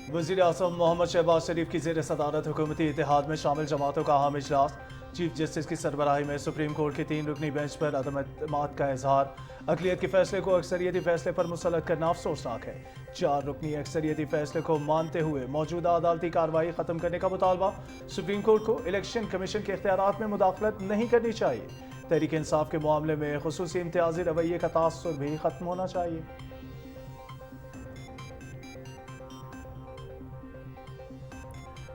वज़ीर आज़म मोहम्मद शहबाज शरीफ की ज़ेर सदारत हुकूमती इत्तेहाद में शामिल जमातों का अहम इजलास। चीफ जस्टिस की सरबराही में सुप्रीम कोर्ट की 3 रुकनी बेंच पर अदम एतमाद का इजहार। अक़लियत के फैसले को अक्सरियती फैसले पर मुसल्लत करना अफसोसनाक है। 4 रुकनी अक्सरियती फैसले को मानते हुए मौजूदा अदालती कार्रवाई ख़त्म करने का मुतालबा। सुप्रीम कोर्ट को इलेक्शन कमीशन के इख्तियारात में मुदाखलत नहीं करनी चाहिए। तहरीक इंसाफ के मामले में खुसूसी इम्तियाजी रवैये का तासुर भी ख़त्म होना चाहिए।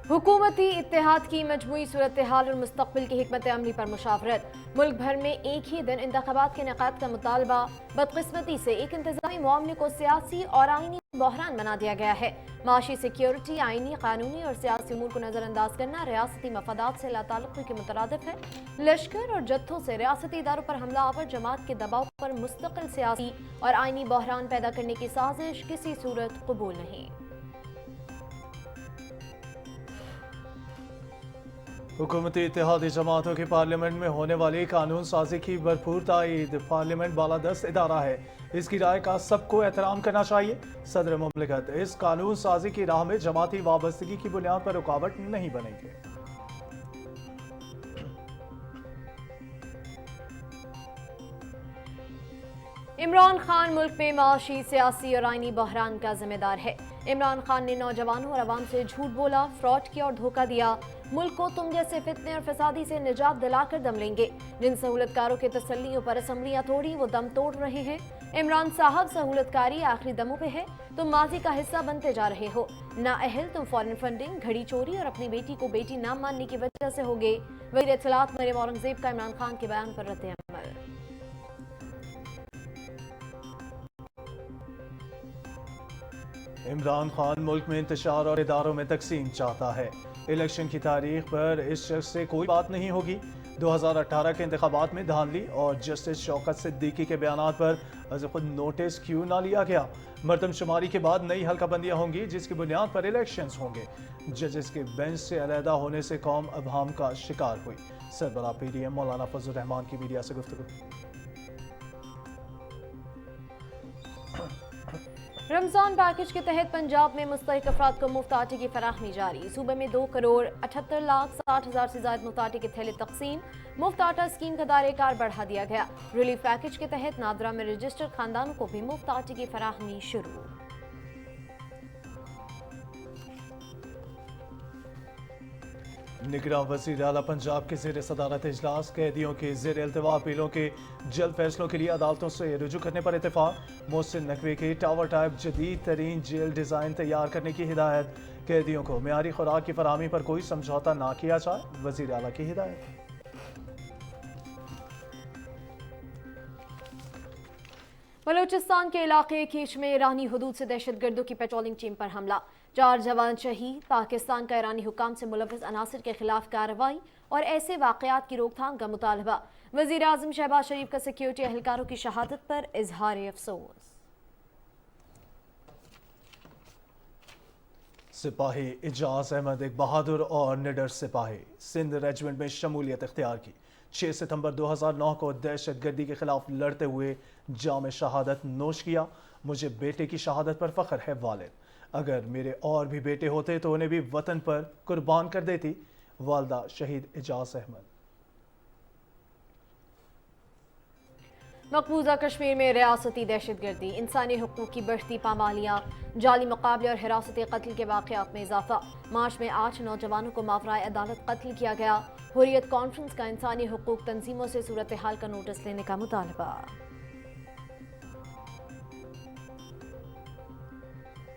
हुकूमती इत्तेहाद की मजमूई सूरत हाल और मुस्तक़बिल की हिकमत अमली पर मुशावरत। मुल्क भर में एक ही दिन इंतखाबात के इनेकाद का मुतालबा। बदकिस्मती से एक इंतज़ामी मामले को सियासी और आईनी बहरान बना दिया गया है। माशी सिक्योरिटी, आईनी, कानूनी और सियासी उमूर को नज़रअंदाज करना रियासती मफादात से लाताल्लुक़ी के मुतरादिफ है। लश्कर और जत्थों से रियासती इदारों पर हमला आवर जमात के दबाव पर मुस्तकिल सियासी और आईनी बहरान पैदा करने की साजिश किसी सूरत कबूल नहीं। हुकूमती इत्तेहादी जमातों की पार्लियामेंट में होने वाली कानून साजी की भरपूर तायीद। पार्लियामेंट बालादस्त इदारा है, इसकी राय का सबको एहतराम करना चाहिए। सदर मुमलिकत इस कानून साजी की राह में जमाती वाबस्तगी की बुनियाद पर रुकावट नहीं बनेंगे। इमरान खान मुल्क में माशी, सियासी और आईनी बहरान का जिम्मेदार है। इमरान खान ने नौजवानों और अवाम से झूठ बोला, फ्रॉड किया और धोखा दिया। मुल्क को तुम जैसे फितने और फसादी से निजात दिलाकर दम लेंगे। जिन सहूलतकारों के तसल्लियों पर असम्बलियां तोड़ी वो दम तोड़ रहे हैं। इमरान साहब, सहूलतकारी आखिरी दमों पे है। तुम माजी का हिस्सा बनते जा रहे हो। नाअहल तुम फॉरेन फंडिंग, घड़ी चोरी और अपनी बेटी को बेटी ना मानने की वजह से हो गए। वज़ीर इत्तलात मरियम औरंगजेब का इमरान खान के बयान पर रद्द अमल। इमरान खान मुल्क में इंतशार और इदारों में तकसीम चाहता है। इलेक्शन की तारीख पर इस शख्स से कोई बात नहीं होगी। 2018 के इंतखाबात में धांधली और जस्टिस शौकत सिद्दीकी के बयानात पर अज़ खुद नोटिस क्यों ना लिया गया। मरदमशुमारी के बाद नई हल्काबंदियां होंगी जिसकी बुनियाद पर इलेक्शंस होंगे। जजेस के बेंच से अलहदा होने से कौम अबहाम का शिकार हुई। सरबराह PDM मौलाना फजल रहमान की मीडिया से गुफ्तगू। रमजान पैकेज के तहत पंजाब में मुस्तहिक अफराद को मुफ्त आटे की फराहमी जारी। सूबे में 2,78,60,000 से ज्यादा मुफ्त आटे के थैले तकसीम। मुफ्त आटा स्कीम का दायरे कार बढ़ा दिया गया। रिलीफ पैकेज के तहत नादरा में रजिस्टर्ड खानदानों को भी मुफ्त आटे की फराहमी शुरू। निगरान वज़ीर आला पंजाब के ज़ेर सदारत इजलास। कैदियों के ज़ेर इल्तवा अपीलों के जल्द फैसलों के लिए अदालतों से रुजू करने पर इत्तेफाक। मोहसिन नकवी की टावर टाइप जदीद तरीन जेल डिज़ाइन तैयार करने की हिदायत। कैदियों को मियारी खुराक की फराहमी पर कोई समझौता ना किया जाए, वज़ीर आला की हिदायत। बलूचिस्तान के इलाके कीच में ईरानी हुदूद से दहशतगर्दों की पेट्रोलिंग टीम पर हमला। 4 जवान शहीद। पाकिस्तान का ईरानी हुकाम से मुलव्वस अनासर के खिलाफ कार्रवाई और ऐसे वाकयात की रोकथाम का मुतालबा। वज़ीर आज़म शहबाज शरीफ का सिक्योरिटी एहलकारों की शहादत पर इजहार अफसोस। सिपाही इजाज अहमद एक बहादुर और निडर सिपाही। सिंध रेजिमेंट में शमूलियत इख्तियार की। 6 सितंबर 2009 को दहशत गर्दी के खिलाफ लड़ते हुए जाम शहादत नोश किया। मुझे बेटे की शहादत पर फख्र है वालिद। अगर मेरे और भी बेटे होते तो उन्हें भी वतन पर कुर्बान कर देती। वालदा शहीद इजाज अहमद। मकबूजा कश्मीर में रियासती दहशतगर्दी, इंसानी हुकूक की बढ़ती पामालियाँ, जाली मुकाबले और हिरासती कत्ल के वाक़यात में इजाफा। मार्च में 8 नौजवानों को मावराए अदालत कत्ल किया गया। हुर्रियत कॉन्फ्रेंस का इंसानी हुकूक तंजीमों से सूरत हाल का नोटिस लेने का मुतालबा।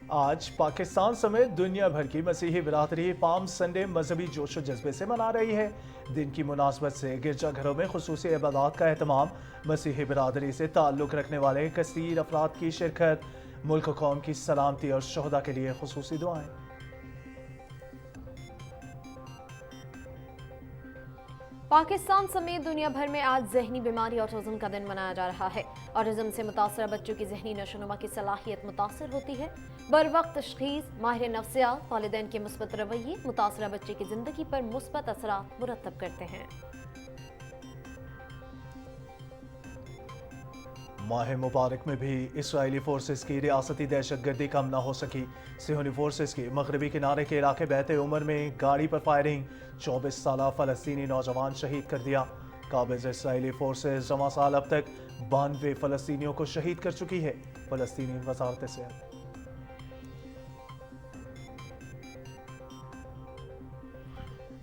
आज पाकिस्तान समेत दुनिया भर की मसीही बिरादरी पाम संडे मजहबी जोशो जज्बे से मना रही है। दिन की मुनासबत से गिरजाघरों में खुसूसी इबादत का एहतमाम। मसीही बिरादरी से ताल्लुक़ रखने वाले कसीर अफराद की शिरकत। मुल्क कौम की सलामती और शोहदा के लिए खुसूसी दुआएं। पाकिस्तान समेत दुनिया भर में आज जहनी बीमारी ऑटिज्म का दिन मनाया जा रहा है। ऑटिज्म से मुतासर बच्चों की जहनी नशोनुमा की सलाहियत मुतासर होती है। बर वक्त तशखीस, माहिर नफ्सियात, वालिदैन के मुस्बत रवैये मुतासरा बच्चे की जिंदगी पर मुस्बत असरात मुरतब करते हैं। माह मुबारक में भी इसराइली फोर्सेस की रियासती दहशत गर्दी कम न हो सकी। सिहोनी फोर्सेस की मगरबी किनारे के इलाके बहते उमर में गाड़ी पर फायरिंग, 24 साल फलस्तीनी नौजवान शहीद कर दिया। काबिज इसराइली फोर्सेस जमा साल अब तक 92 फलस्तीनियों को शहीद कर चुकी है। फलस्तीनी वजारत सेहत।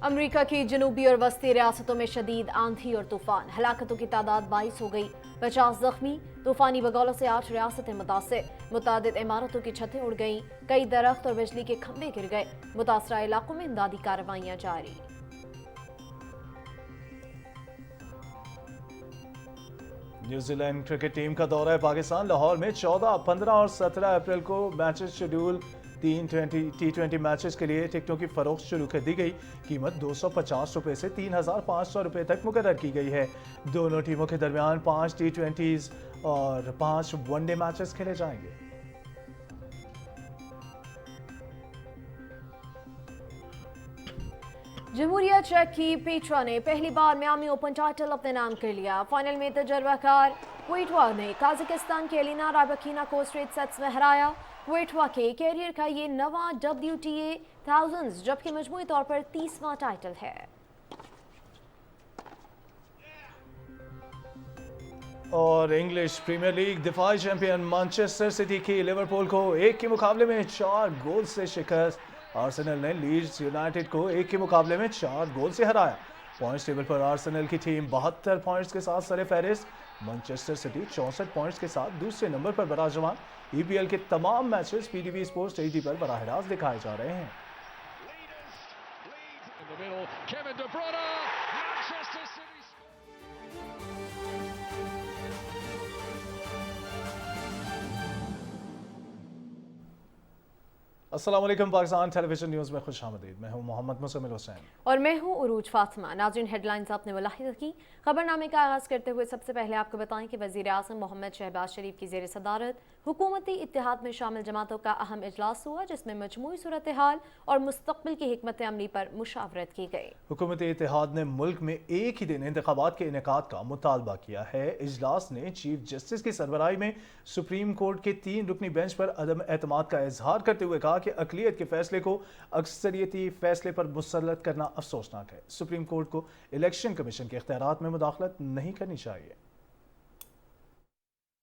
अमेरिका की जनूबी और वस्ती रियासतों में शदीद आंधी और तूफान, हलाकतों की तादाद 22 हो गई, 50 जख्मी। तूफानी बगौलों से 8 रियासतें मुतासिर, मुतादिद इमारतों की छतें उड़ गईं, कई दरख्त और बिजली के खंभे गिर गए। मुतासरा इलाकों में इमदादी कार्रवाइयां जारी। न्यूजीलैंड क्रिकेट टीम का दौरा पाकिस्तान। लाहौर में 14, 15 और 17 अप्रैल को मैचेस शेड्यूल। 3 T20 मैचेस के लिए टिकटों की फरोख्त शुरू कर दी गई। कीमत 250 रुपये से 3,500 रुपये तक मुकर्रर की गई है। दोनों टीमों के दरमियान 5 T20s और 5 वनडे मैचेस खेले जाएंगे। जमहूरिया चेक की पेट्रा ने पहली बार मियामी ओपन टाइटल अपने नाम कर लिया। फाइनल में तजर्बाकार क्वेटवा ने काजाकिस्तान के एलिना रायबकीना को स्ट्रेट सेट्स में हराया। क्वेटवा के कैरियर का ये नवा WTA 1000 जबकि मजमूई तौर पर 30वां टाइटल है। और इंग्लिश प्रीमियर लीग दिफाई चैंपियन मैनचेस्टर सिटी की लिवरपूल को 1 के मुकाबले में 4 गोल से शिकस्त। आर्सेनल ने लीड्स यूनाइटेड को 1 के मुकाबले में 4 गोल से हराया। पॉइंट्स टेबल पर आर्सेनल की टीम 72 पॉइंट्स के साथ सरे फहरिस्त। मैनचेस्टर सिटी 64 पॉइंट्स के साथ दूसरे नंबर पर बराजमान। EPL के तमाम मैचेस PTV स्पोर्ट्स HD पर बराह रास्त दिखाए जा रहे हैं। अस्सलाम वालेकुम, पाकिस्तान टेलीविजन न्यूज़ में खुश आमदीद। मैं हूं मोहम्मद मुसम्मिल हुसैन और मैं हूं उरूज फातिमा। नाज़रीन, हेडलाइंस आपने मुलाहिज़ा की। खबरनामे का आगाज़ करते हुए सबसे पहले आपको बताएं कि वज़ीर आज़म मोहम्मद शहबाज शरीफ की ज़ेर सदारत हुकूमती इत्तेहाद में शामिल जमातों का अहम इजलास हुआ, जिसमें मजमूई सूरत हाल और मुस्तक़बिल की हिकमत अमली पर मुशावरत की गई। हुकूमती इत्तेहाद ने मुल्क में एक ही दिन इंतखाबात के इनेकाद का मुतालबा किया है। इजलास ने चीफ जस्टिस की सरबराही में सुप्रीम कोर्ट के 3 रुकनी बेंच पर अदम एतमाद का इजहार करते हुए कहा कि अक़लियत के फैसले को अक्सरियती फैसले पर मुसल्लत करना अफसोसनाक है। सुप्रीम कोर्ट को इलेक्शन कमीशन के इख्तियारात में मुदाखलत नहीं करनी चाहिए।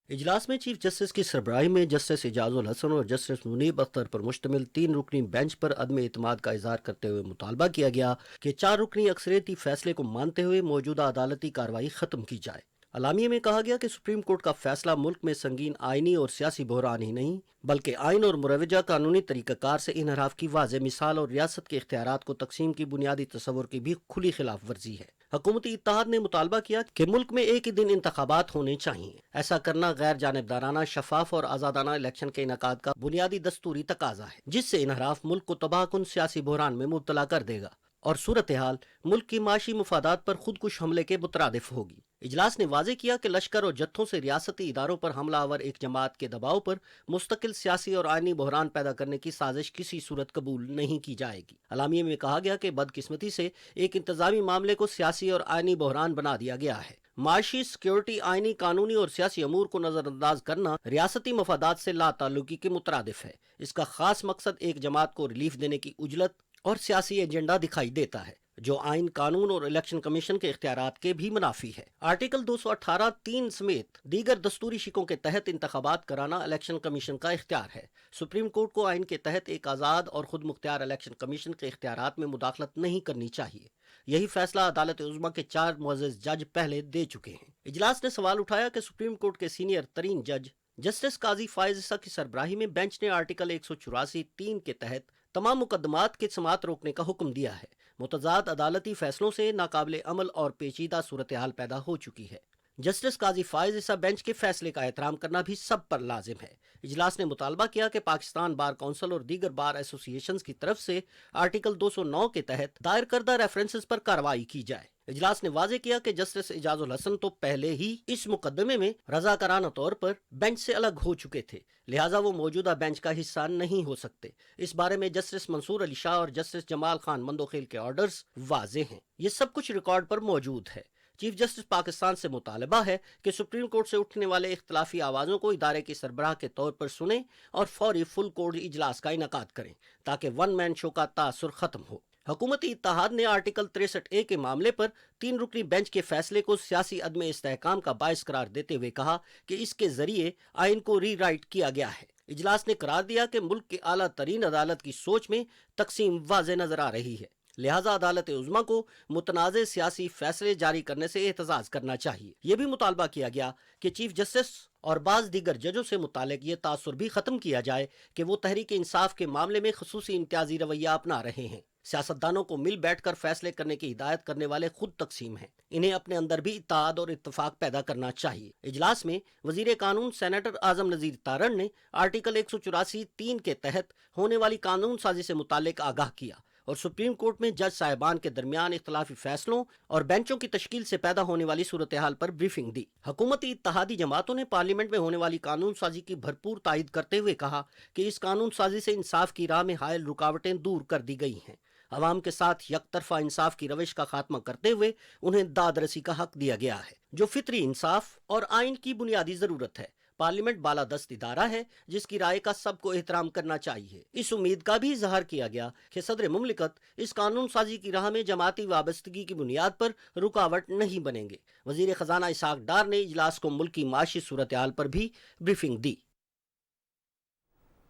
इजलास में चीफ जस्टिस की सरबराही में जस्टिस एजाजुल हसन और जस्टिस मुनीब अख्तर पर मुश्तमिल 3 रुकनी बेंच पर अदम एतमाद का इजहार करते हुए मुतालबा किया गया कि 4 रुकनी अक्सरियती फैसले को मानते हुए मौजूदा अदालती कार्रवाई खत्म की जाए। अलामिया में कहा गया कि सुप्रीम कोर्ट का फैसला मुल्क में संगीन आइनी और सियासी बहरान ही नहीं बल्कि आइन और मुरवजा कानूनी तरीक़ाकार से इनहराफ की वाज़े मिसाल और रियासत के इख्तियारात को तकसीम की बुनियादी तस्वुर की भी खुली खिलाफ वर्जी है। हुकूमती इत्तेहाद ने मुतालबा किया कि मुल्क में एक ही दिन इंतखाबात होने चाहिए। ऐसा करना गैर जानिबदाराना, शफाफ और आज़ादाना इलेक्शन के इनकाद का बुनियादी दस्तूरी तकाजा है, जिससे इनहराफ मुल्क को तबाहकुन सियासी बहरान में मुब्तला कर देगा और सूरत हाल मुल्क की माशी मुफादात पर खुदकुश हमले के मुतरादिफ होगी। इजलास ने वाजे किया कि लश्कर और जत्थों से रियासती इदारों पर हमलावर एक जमात के दबाव पर मुस्तकिल सियासी और आइनी बहरान पैदा करने की साजिश किसी सूरत कबूल नहीं की जाएगी। अलामिया में कहा गया कि बदकिस्मती से एक इंतजामी मामले को सियासी और आइनी बहरान बना दिया गया है। माशी, सिक्योरिटी, आइनी, कानूनी और सियासी अमूर को नजरअंदाज करना रियासती मफादात से लाताल्लुकी के मुतरादिफ है। इसका खास मकसद एक जमात को रिलीफ देने की उजलत और सियासी एजेंडा दिखाई देता है, जो आइन, कानून और इलेक्शन कमीशन के इख्तियारात के भी मुनाफी है। आर्टिकल 218(3) समेत दीगर दस्तूरी शिकों के तहत इंतखाबात कराना इलेक्शन कमीशन का इख्तियार है। सुप्रीम कोर्ट को आइन के तहत एक आज़ाद और खुद मुख्तियार इलेक्शन कमीशन के इख्तियारात में मुदाखलत नहीं करनी चाहिए। यही फैसला अदालत उज़्मा के 4 मुअज़्ज़ज़ जज पहले दे चुके हैं। इजलास ने सवाल उठाया कि सुप्रीम कोर्ट के सीनियर तरीन जज जस्टिस काजी फायज ईसा की सरबराही में बेंच ने आर्टिकल 184(3) के तहत तमाम मुकदमात की समाअत रोकने का हुक्म दिया है। मुतज़ाद अदालती फैसलों से नाकाबिले अमल और पेचीदा सूरत हाल पैदा हो चुकी है। जस्टिस काजी फायज ईसा बेंच के फैसले का एहतराम करना भी सब पर लाजिम है। इजलास ने मुतालबा किया कि पाकिस्तान बार काउंसिल और दीगर बार एसोसिएशंस की तरफ से आर्टिकल 209 के तहत दायर करदा रेफरेंसेस पर कार्रवाई की जाए। इजलास ने वाजे किया कि जस्टिस एजाजुल हसन तो पहले ही इस मुकदमे में रजाकाराना तौर पर बेंच से अलग हो चुके थे, लिहाजा वो मौजूदा बेंच का हिस्सा नहीं हो सकते। इस बारे में जस्टिस मंसूर अली शाह और जस्टिस जमाल खान मंदोखेल के ऑर्डर्स वाजे हैं। ये सब कुछ रिकॉर्ड पर मौजूद है। چیف جسٹس پاکستان سے مطالبہ ہے کہ سپریم کورٹ سے اٹھنے والے اختلافی آوازوں کو ادارے کے سربراہ کے طور پر سنیں اور فوری فل کورٹ اجلاس کا انعقاد کریں تاکہ ون مین شو کا تاثر ختم ہو۔ حکومتی اتحاد نے آرٹیکل 63A کے معاملے پر 3 رکنی بینچ کے فیصلے کو سیاسی عدم استحکام کا باعث قرار دیتے ہوئے کہا کہ اس کے ذریعے آئین کو ری رائٹ کیا گیا ہے۔ اجلاس نے قرار دیا کہ ملک کے اعلیٰ ترین عدالت کی سوچ میں تقسیم واضح نظر آ رہی ہے، لہٰذا عدالت عظمیٰ کو متنازع سیاسی فیصلے جاری کرنے سے احتجاج کرنا چاہیے۔ یہ بھی مطالبہ کیا گیا کہ چیف جسٹس اور بعض دیگر ججوں سے متعلق یہ تاثر بھی ختم کیا جائے کہ وہ تحریک انصاف کے معاملے میں خصوصی امتیازی رویہ اپنا رہے ہیں۔ سیاستدانوں کو مل بیٹھ کر فیصلے کرنے کی ہدایت کرنے والے خود تقسیم ہیں، انہیں اپنے اندر بھی اتحاد اور اتفاق پیدا کرنا چاہیے۔ اجلاس میں وزیر قانون سینیٹر اعظم نذیر تارڑ نے آرٹیکل 184(3) کے تحت ہونے والی قانون سازی سے متعلق آگاہ کیا اور سپریم کورٹ میں جج صاحبان کے درمیان اختلافی فیصلوں اور بینچوں کی تشکیل سے پیدا ہونے والی صورتحال پر بریفنگ دی۔ حکومتی اتحادی جماعتوں نے پارلیمنٹ میں ہونے والی قانون سازی کی بھرپور تائید کرتے ہوئے کہا کہ اس قانون سازی سے انصاف کی راہ میں حائل رکاوٹیں دور کر دی گئی ہیں۔ عوام کے ساتھ یک طرفہ انصاف کی روش کا خاتمہ کرتے ہوئے انہیں داد رسی کا حق دیا گیا ہے، جو فطری انصاف اور آئین کی بنیادی ضرورت ہے۔ پارلیمنٹ بالادست ادارہ ہے جس کی رائے کا سب کو احترام کرنا چاہیے۔ اس امید کا بھی اظہار کیا گیا کہ صدر مملکت اس قانون سازی کی راہ میں جماعتی وابستگی کی بنیاد پر رکاوٹ نہیں بنیں گے۔ وزیر خزانہ اسحاق ڈار نے اجلاس کو ملکی معاشی صورتحال پر بھی بریفنگ دی۔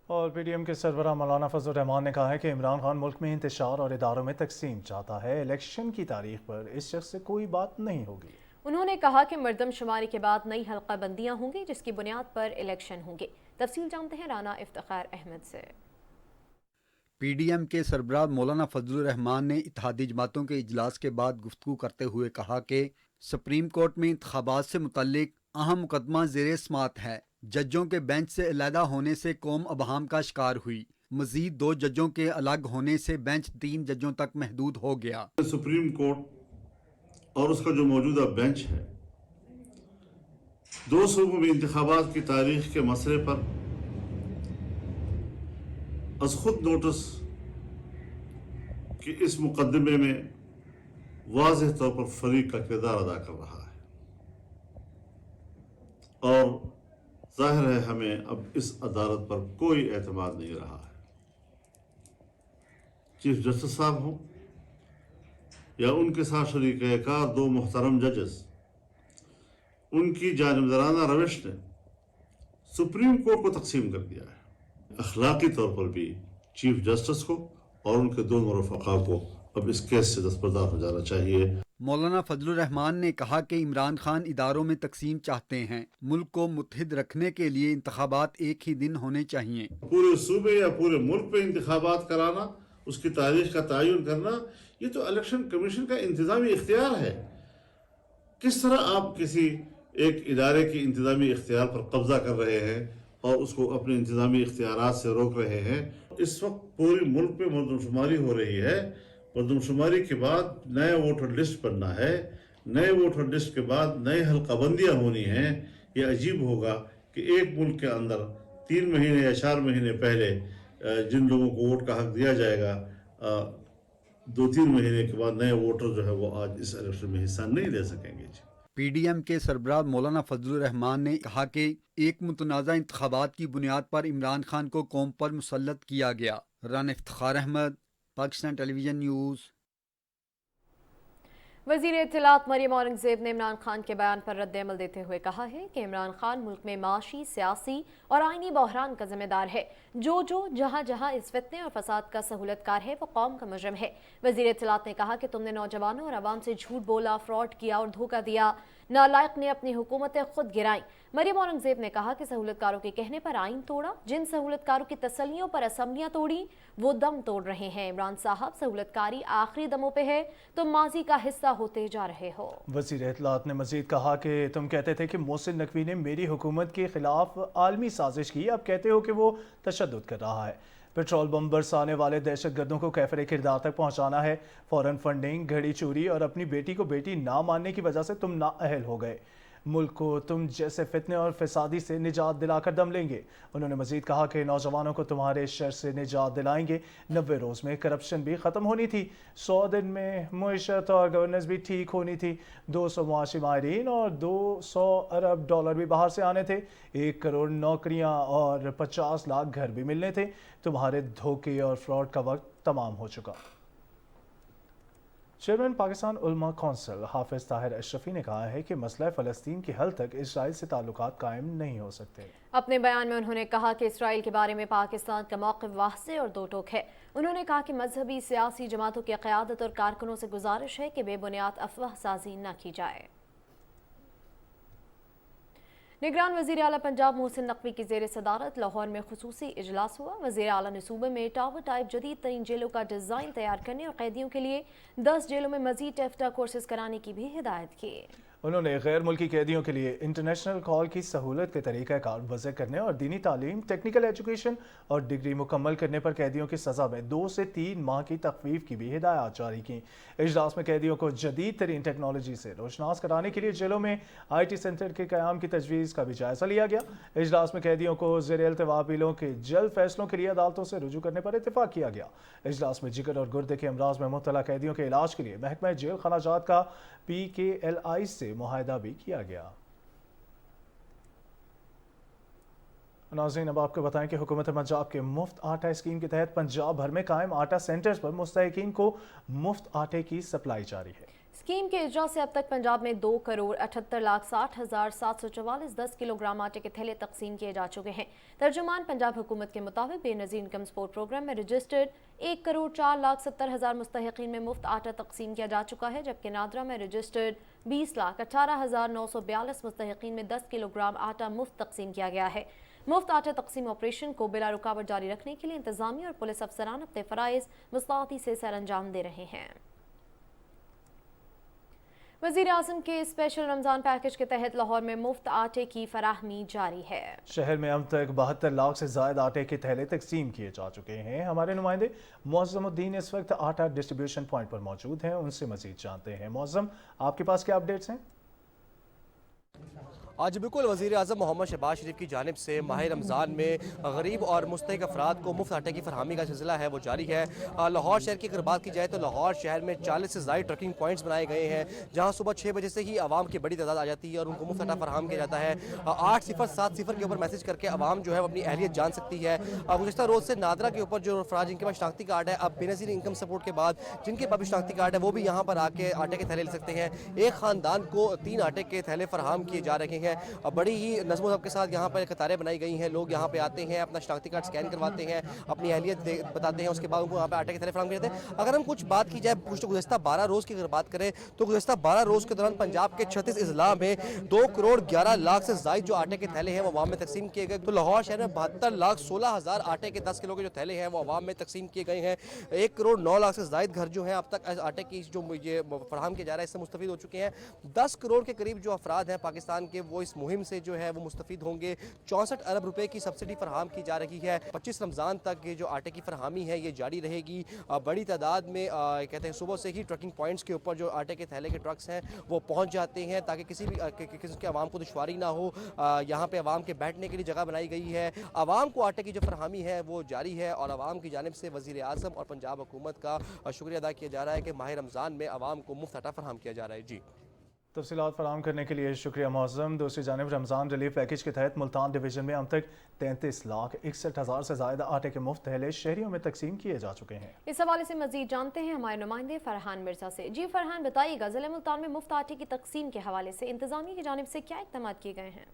اور پی ڈی ایم کے سربراہ مولانا فضل الرحمان نے کہا ہے کہ عمران خان ملک میں انتشار اور اداروں میں تقسیم چاہتا ہے، الیکشن کی تاریخ پر اس شخص سے کوئی بات نہیں ہوگی۔ انہوں نے کہا کہ مردم شماری کے بعد نئی حلقہ بندیاں ہوں گی جس کی بنیاد پر الیکشن ہوں گے۔ تفصیل جانتے ہیں رانا افتخار احمد سے۔ پی ڈی ایم کے سربراہ مولانا فضل الرحمان نے اتحادی جماعتوں کے اجلاس کے بعد گفتگو کرتے ہوئے کہا کہ سپریم کورٹ میں انتخابات سے متعلق اہم مقدمہ زیر سماعت ہے۔ ججوں کے بینچ سے علیحدہ ہونے سے قوم ابہام کا شکار ہوئی۔ مزید 2 ججوں کے الگ ہونے سے بینچ 3 ججوں تک محدود ہو گیا۔ سپریم کورٹ اور اس کا جو موجودہ بینچ ہے، 2 صوبوں میں انتخابات کی تاریخ کے مسئلے پر از خود نوٹس کہ اس مقدمے میں واضح طور پر فریق کا کردار ادا کر رہا ہے، اور ظاہر ہے ہمیں اب اس عدالت پر کوئی اعتماد نہیں رہا ہے۔ چیف جسٹس صاحب ہوں یا ان کے ساتھ شریک کار 2 محترم ججز، ان کی جانبدارانہ روش نے سپریم کورٹ کو تقسیم کر دیا ہے۔ اخلاقی طور پر بھی چیف جسٹس کو اور ان کے 2 رفقا کو اب اس کیس سے دستبردار ہو جانا چاہیے۔ مولانا فضل الرحمان نے کہا کہ عمران خان اداروں میں تقسیم چاہتے ہیں۔ ملک کو متحد رکھنے کے لیے انتخابات ایک ہی دن ہونے چاہیے۔ پورے صوبے یا پورے ملک پہ انتخابات کرانا، اس کی تاریخ کا تعین کرنا، یہ تو الیکشن کمیشن کا انتظامی اختیار ہے۔ کس طرح آپ کسی ایک ادارے کی انتظامی اختیار پر قبضہ کر رہے ہیں اور اس کو اپنے انتظامی اختیارات سے روک رہے ہیں؟ اس وقت پورے ملک میں مردم شماری ہو رہی ہے۔ مردم شماری کے بعد نئے ووٹر لسٹ بننا ہے، نئے ووٹر لسٹ کے بعد نئے حلقہ بندیاں ہونی ہیں۔ یہ عجیب ہوگا کہ ایک ملک کے اندر 3 مہینے یا 4 مہینے پہلے جن لوگوں کو ووٹ کا حق دیا جائے گا، 2-3 مہینے کے بعد نئے ووٹر جو ہے وہ آج اس الیکشن میں حصہ نہیں لے سکیں گے۔ پی ڈی ایم کے سربراہ مولانا فضل الرحمان نے کہا کہ ایک متنازع انتخابات کی بنیاد پر عمران خان کو قوم پر مسلط کیا گیا۔ رانا افتخار احمد، پاکستان ٹیلی ویژن نیوز۔ وزیر اطلاعات مریم اورنگزیب نے عمران خان کے بیان پر رد عمل دیتے ہوئے کہا ہے کہ عمران خان ملک میں معاشی، سیاسی اور آئینی بحران کا ذمہ دار ہے۔ جو جہاں جہاں اس فتنے اور فساد کا سہولت کار ہے وہ قوم کا مجرم ہے۔ وزیر اطلاعات نے کہا کہ تم نے نوجوانوں اور عوام سے جھوٹ بولا، فراڈ کیا اور دھوکہ دیا۔ نالائق نے اپنی حکومتیں خود گرائیں۔ مریم اورنگزیب نے کہا کہ سہولت کاروں کے کہنے پر آئین توڑا، جن سہولت کاروں کی تسلیوں پر اسمبلیاں توڑی وہ دم توڑ رہے ہیں۔ عمران صاحب، سہولت کاری آخری دموں پہ ہے، تم ماضی کا حصہ ہوتے جا رہے ہو۔ وزیر اطلاعات نے مزید کہا کہ تم کہتے تھے کہ محسن نقوی نے میری حکومت کے خلاف عالمی سازش کی، اب کہتے ہو کہ وہ تشدد کر رہا ہے۔ پیٹرول بم برسانے والے دہشت گردوں کو کیفر کردار تک پہنچانا ہے۔ فورن فنڈنگ، گھڑی چوری اور اپنی بیٹی کو بیٹی نہ ماننے کی وجہ سے تم نااہل ہو گئے۔ मुल्क को तुम जैसे फितने और फसादी से निजात दिलाकर दम लेंगे। उन्होंने मजीद कहा कि नौजवानों को तुम्हारे शर से निजात दिलाएंगे। 90 रोज़ में करप्शन भी ख़त्म होनी थी, 100 दिन में मुईशत और गवर्नेंस भी ठीक होनी थी, 200 मुआशी माहिरीन और 200 अरब डॉलर भी बाहर से आने थे, 1 करोड़ नौकरियां और 50 लाख घर भी मिलने थे। तुम्हारे धोखे और फ्रॉड का वक्त तमाम हो चुका। चेयरमैन पाकिस्तान उलमा कौंसिल हाफिज ताहिर अशरफी ने कहा है कि मसला फ़लस्तीन के हल तक इसराइल से ताल्लुकात कायम नहीं हो सकते। अपने बयान में उन्होंने कहा कि इसराइल के बारे में पाकिस्तान का मौक़िफ़ वाज़ेह और दो टोक है। उन्होंने कहा कि मजहबी सियासी जमातों की क़यादत और कारकुनों से गुजारिश है कि बेबुनियाद अफवाह साजी न की जाए। निगरान वज़ीर आला पंजाब मोहसिन नकवी की ज़ेर सदारत लाहौर में खुसूसी इजलास हुआ। वज़ीर आला ने सूबे में टावर टाइप जदीद तरीन जेलों का डिज़ाइन तैयार करने और कैदियों के लिए 10 जेलों में मज़ीद टेफ्टा कोर्सेज कराने की भी हिदायत की। उन्होंने गैर मुल्की कैदियों के लिए इंटरनेशनल कॉल की सहूलत के तरीक़ाकार वज़े करने और दीनी तालीम, टेक्निकल एजुकेशन और डिग्री मुकम्मल करने पर कैदियों की सज़ा में 2 से 3 माह की तखफीफ की भी हिदायत जारी की। इजलास में कैदियों को जदीद तरीन टेक्नोलॉजी से रोशनास कराने के लिए जेलों में IT सेंटर के क़याम की तजवीज़ का भी जायज़ा लिया गया। इजलास में कैदियों को ज़ेर इल्तिवा अपीलों के जल्द फैसलों के लिए अदालतों से रुजू करने पर इत्तेफाक किया गया। इजलास में जिगर और गुर्दे के अमराज में मुब्तला कैदियों के इलाज के लिए महकमा जेल खराजात का PKLI से मुआहदा भी किया गया। नाज़रीन, अब आपको बताएं कि हुकूमत पंजाब के मुफ्त आटा स्कीम के तहत पंजाब भर में कायम आटा सेंटर्स पर मुस्तहिकीन को मुफ्त आटे की सप्लाई जारी है। स्कीम के इजरा से अब तक पंजाब में 2,78,60,744 10 किलोग्राम आटे के थैले तकसीम किए जा चुके हैं। तर्जुमान पंजाब हुकूमत के मुताबिक बेनज़ीर इनकम सपोर्ट प्रोग्राम में रजिस्टर्ड 1,04,70,000 मुस्तहिकीन में मुफ्त आटा तकसीम किया जा चुका है, जबकि नादरा में रजिस्टर्ड 20,18,942 मुस्तहिकीन में 10 किलोग्राम आटा मुफ्त तकसीम किया गया है। मुफ्त आटा तकसीम ऑपरेशन को बिला रुकावट जारी रखने के लिए इंतजामिया और पुलिस अफसरान अपने फ़राइज़ मुस्तैदी से सर अंजाम दे रहे हैं। वज़ीर आज़म के स्पेशल रमज़ान पैकेज के तहत लाहौर में मुफ्त आटे की फराहमी जारी है। शहर में अब तक 72 लाख से ज़ायद आटे के थैले तकसीम किए जा चुके हैं। हमारे नुमाइंदे मुअज़्ज़मुद्दीन इस वक्त आटा डिस्ट्रीब्यूशन पॉइंट पर मौजूद हैं, उनसे मज़ीद जानते हैं। मुअज़्ज़म, आपके पास क्या अपडेट्स हैं? आज बिल्कुल वज़ीर आज़म मोहम्मद शहबाज शरीफ की जानिब से माह रमज़ान में गरीब और मुस्तहिक अफराद को मुफ्त आटे की फरहमी का सिलसिला है वो जारी है। लाहौर शहर की अगर बात की जाए तो लाहौर शहर में 40 से ज़ायद ट्रकिंग पॉइंट्स बनाए गए हैं, जहाँ सुबह 6 बजे से ही आवाम की बड़ी तादाद आ जाती है और उनको मुफ्त आटा फराहम किया जाता है। 8070 के ऊपर मैसेज करके आवाम जो है अपनी अहलियत जान सकती है। गुज़श्ता रोज़ से नादरा के ऊपर जो अफराद जिनके पास शनाख्ती कार्ड है, अब बेनज़ीर इनकम सपोर्ट के बाद जिनके पास भी शनाख्ती कार्ड है वो भी यहाँ पर आके आटे के थैले ले सकते हैं। एक ख़ानदान को 3 आटे के थैले फराहम किए जा रहे हैं। बड़ी ही नज़्म ज़ब्त के साथ यहाँ पर कतारें बनाई गई हैं। लोग यहाँ पे आते हैं, अपना शनाख्ती कार्ड स्कैन करवाते हैं, अपनी अहलियत बताते हैं, उसके बाद उनको यहाँ पे आटे के थैले फराहम किए जाते हैं। अगर हम कुछ बात की जाए गुज़श्ता 12 रोज़ की अगर बात करें तो गुज़श्ता 12 रोज़ के दौरान पंजाब के 36 अजला में 2,11,00,000 से ज़ायद जो आटे के थैले हैं वो अवाम में तकसीम किए गए। तो लाहौर शहर में 72,16,000 आटे के 10 किलो के जो थैले हैं वो अवाम में तकसीम किए गए हैं। 1,09,00,000 से ज़ायद घर जो हैं अब तक आटे की जो ये फराहम किया जा रहा है इससे मुस्तफ़ीद हो चुके हैं। 10 करोड़ के करीब जो अफराद हैं पाकिस्तान के वो इस मुहिम से जो है वो मुस्तफ़ीद होंगे। 64 अरब रुपए की सब्सिडी फराहम की जा रही है। 25 रमज़ान तक ये जो आटे की फराहमी है ये जारी रहेगी। बड़ी तादाद में कहते हैं सुबह से ही ट्रकिंग पॉइंट्स के ऊपर जो आटे के थैले के ट्रक्स हैं वो पहुंच जाते हैं ताकि किसी के आवाम को दुश्वारी ना हो। यहाँ पे आवाम के बैठने के लिए जगह बनाई गई है। आवाम को आटे की जो फराहमी है वो जारी है और आवाम की जानिब से वज़ीर आज़म और पंजाब हुकूमत का शुक्रिया अदा किया जा रहा है कि माह रमज़ान में आवाम को मुफ्त आटा फराहम किया जा रहा है। जी, तफसीलात फराहम करने के लिए शुक्रिया मौज़म। दूसरी जानिब रमज़ान रिलीफ पैकेज के तहत मुल्तान डिवीज़न में अब तक 33,61,000 से ज़्यादा आटे के मुफ्त थैले शहरियों में तकसीम किए जा चुके हैं। इस हवाले से मजीद जानते हैं हमारे नुमाइंदे फरहान मिर्जा से। जी फरहान, बताइएगा ज़िले मुल्तान में मुफ्त आटे की तकसीम के हवाले से इंतज़ामिया की जानिब से क्या इक़दाम किए गए हैं?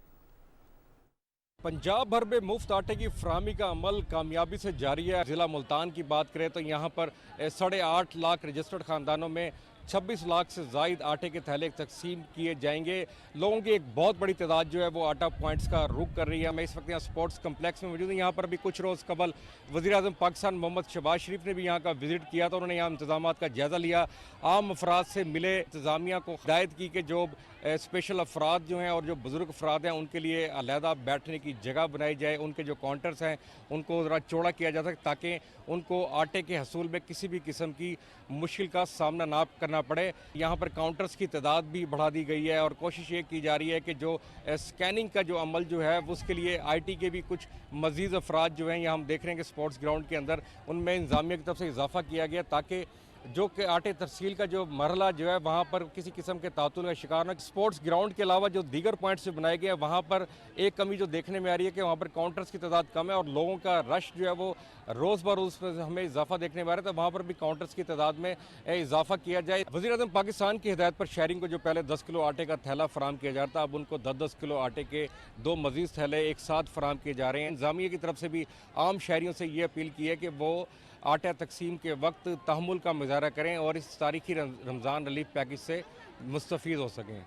पंजाब भर में मुफ्त आटे की फराहमी का अमल कामयाबी से जारी है। ज़िला मुल्तान की बात करें तो यहाँ पर 8.5 लाख रजिस्टर्ड ख़ानदानों में 26 लाख से ज़ायद आटे के थैले तकसीम किए जाएंगे। लोगों की एक बहुत बड़ी तादाद जो है वो आटा पॉइंट्स का रुख कर रही है। मैं इस वक्त यहाँ स्पोर्ट्स कम्प्लेक्स में मौजूद हूँ। यहाँ पर भी कुछ रोज़ कबल वज़ीर आज़म पाकिस्तान मोहम्मद शहबाज शरीफ ने भी यहाँ का विज़िट किया था। उन्होंने यहाँ इंतजाम का जायज़ा लिया, आम अफराद से मिले, इंतज़ामिया को हिदायत की कि जो स्पेशल अफराद जो हैं और जो बुज़ुर्ग अफराद हैं उनके लिए अलहदा बैठने की जगह बनाई जाए। उनके जो काउंटर्स हैं उनको ज़रा चौड़ा किया जा सके ताकि उनको आटे के हसूल में किसी भी किस्म की मुश्किल का सामना ना करना ना पड़े। यहाँ पर काउंटर्स की तादाद भी बढ़ा दी गई है और कोशिश ये की जा रही है कि जो स्कैनिंग का जो अमल जो है उसके लिए IT के भी कुछ मज़ीद अफराद जो हैं, यहाँ हम देख रहे हैं कि स्पोर्ट्स ग्राउंड के अंदर उनमें इंतजामिया की तरफ से इजाफा किया गया ताकि जो कि आटे तरसील का जो मरला जो है वहाँ पर किसी किस्म के तातुल का शिकार ना। स्पोर्ट्स ग्राउंड के अलावा जो दीगर पॉइंट्स जो बनाए गए हैं वहाँ पर एक कमी जो देखने में आ रही है कि वहाँ पर काउंटर्स की तादाद कम है और लोगों का रश जो है वो रोज़ ब रोज़ पर हमें इजाफा देखने में आ रहा है, तो वहाँ पर भी काउंटर्स की तादाद में इजाफा किया जाए। वज़ीर आज़म पाकिस्तान की हिदायत पर शहरियों को जो पहले 10 किलो आटे का थैला फराम किया जाता है, अब उनको 10-10 किलो आटे के 2 मज़ीद थैले एक साथ फराम किए जा रहे हैं। इंतज़ामिया की तरफ से भी आम शहरियों से ये अपील की है कि वो आटा तकसीम के वक्त तहम्मुल का मुजाहरा करें और इस तारीखी रमज़ान रिलीफ पैकेज से मुस्तफ़ीद हो सकें।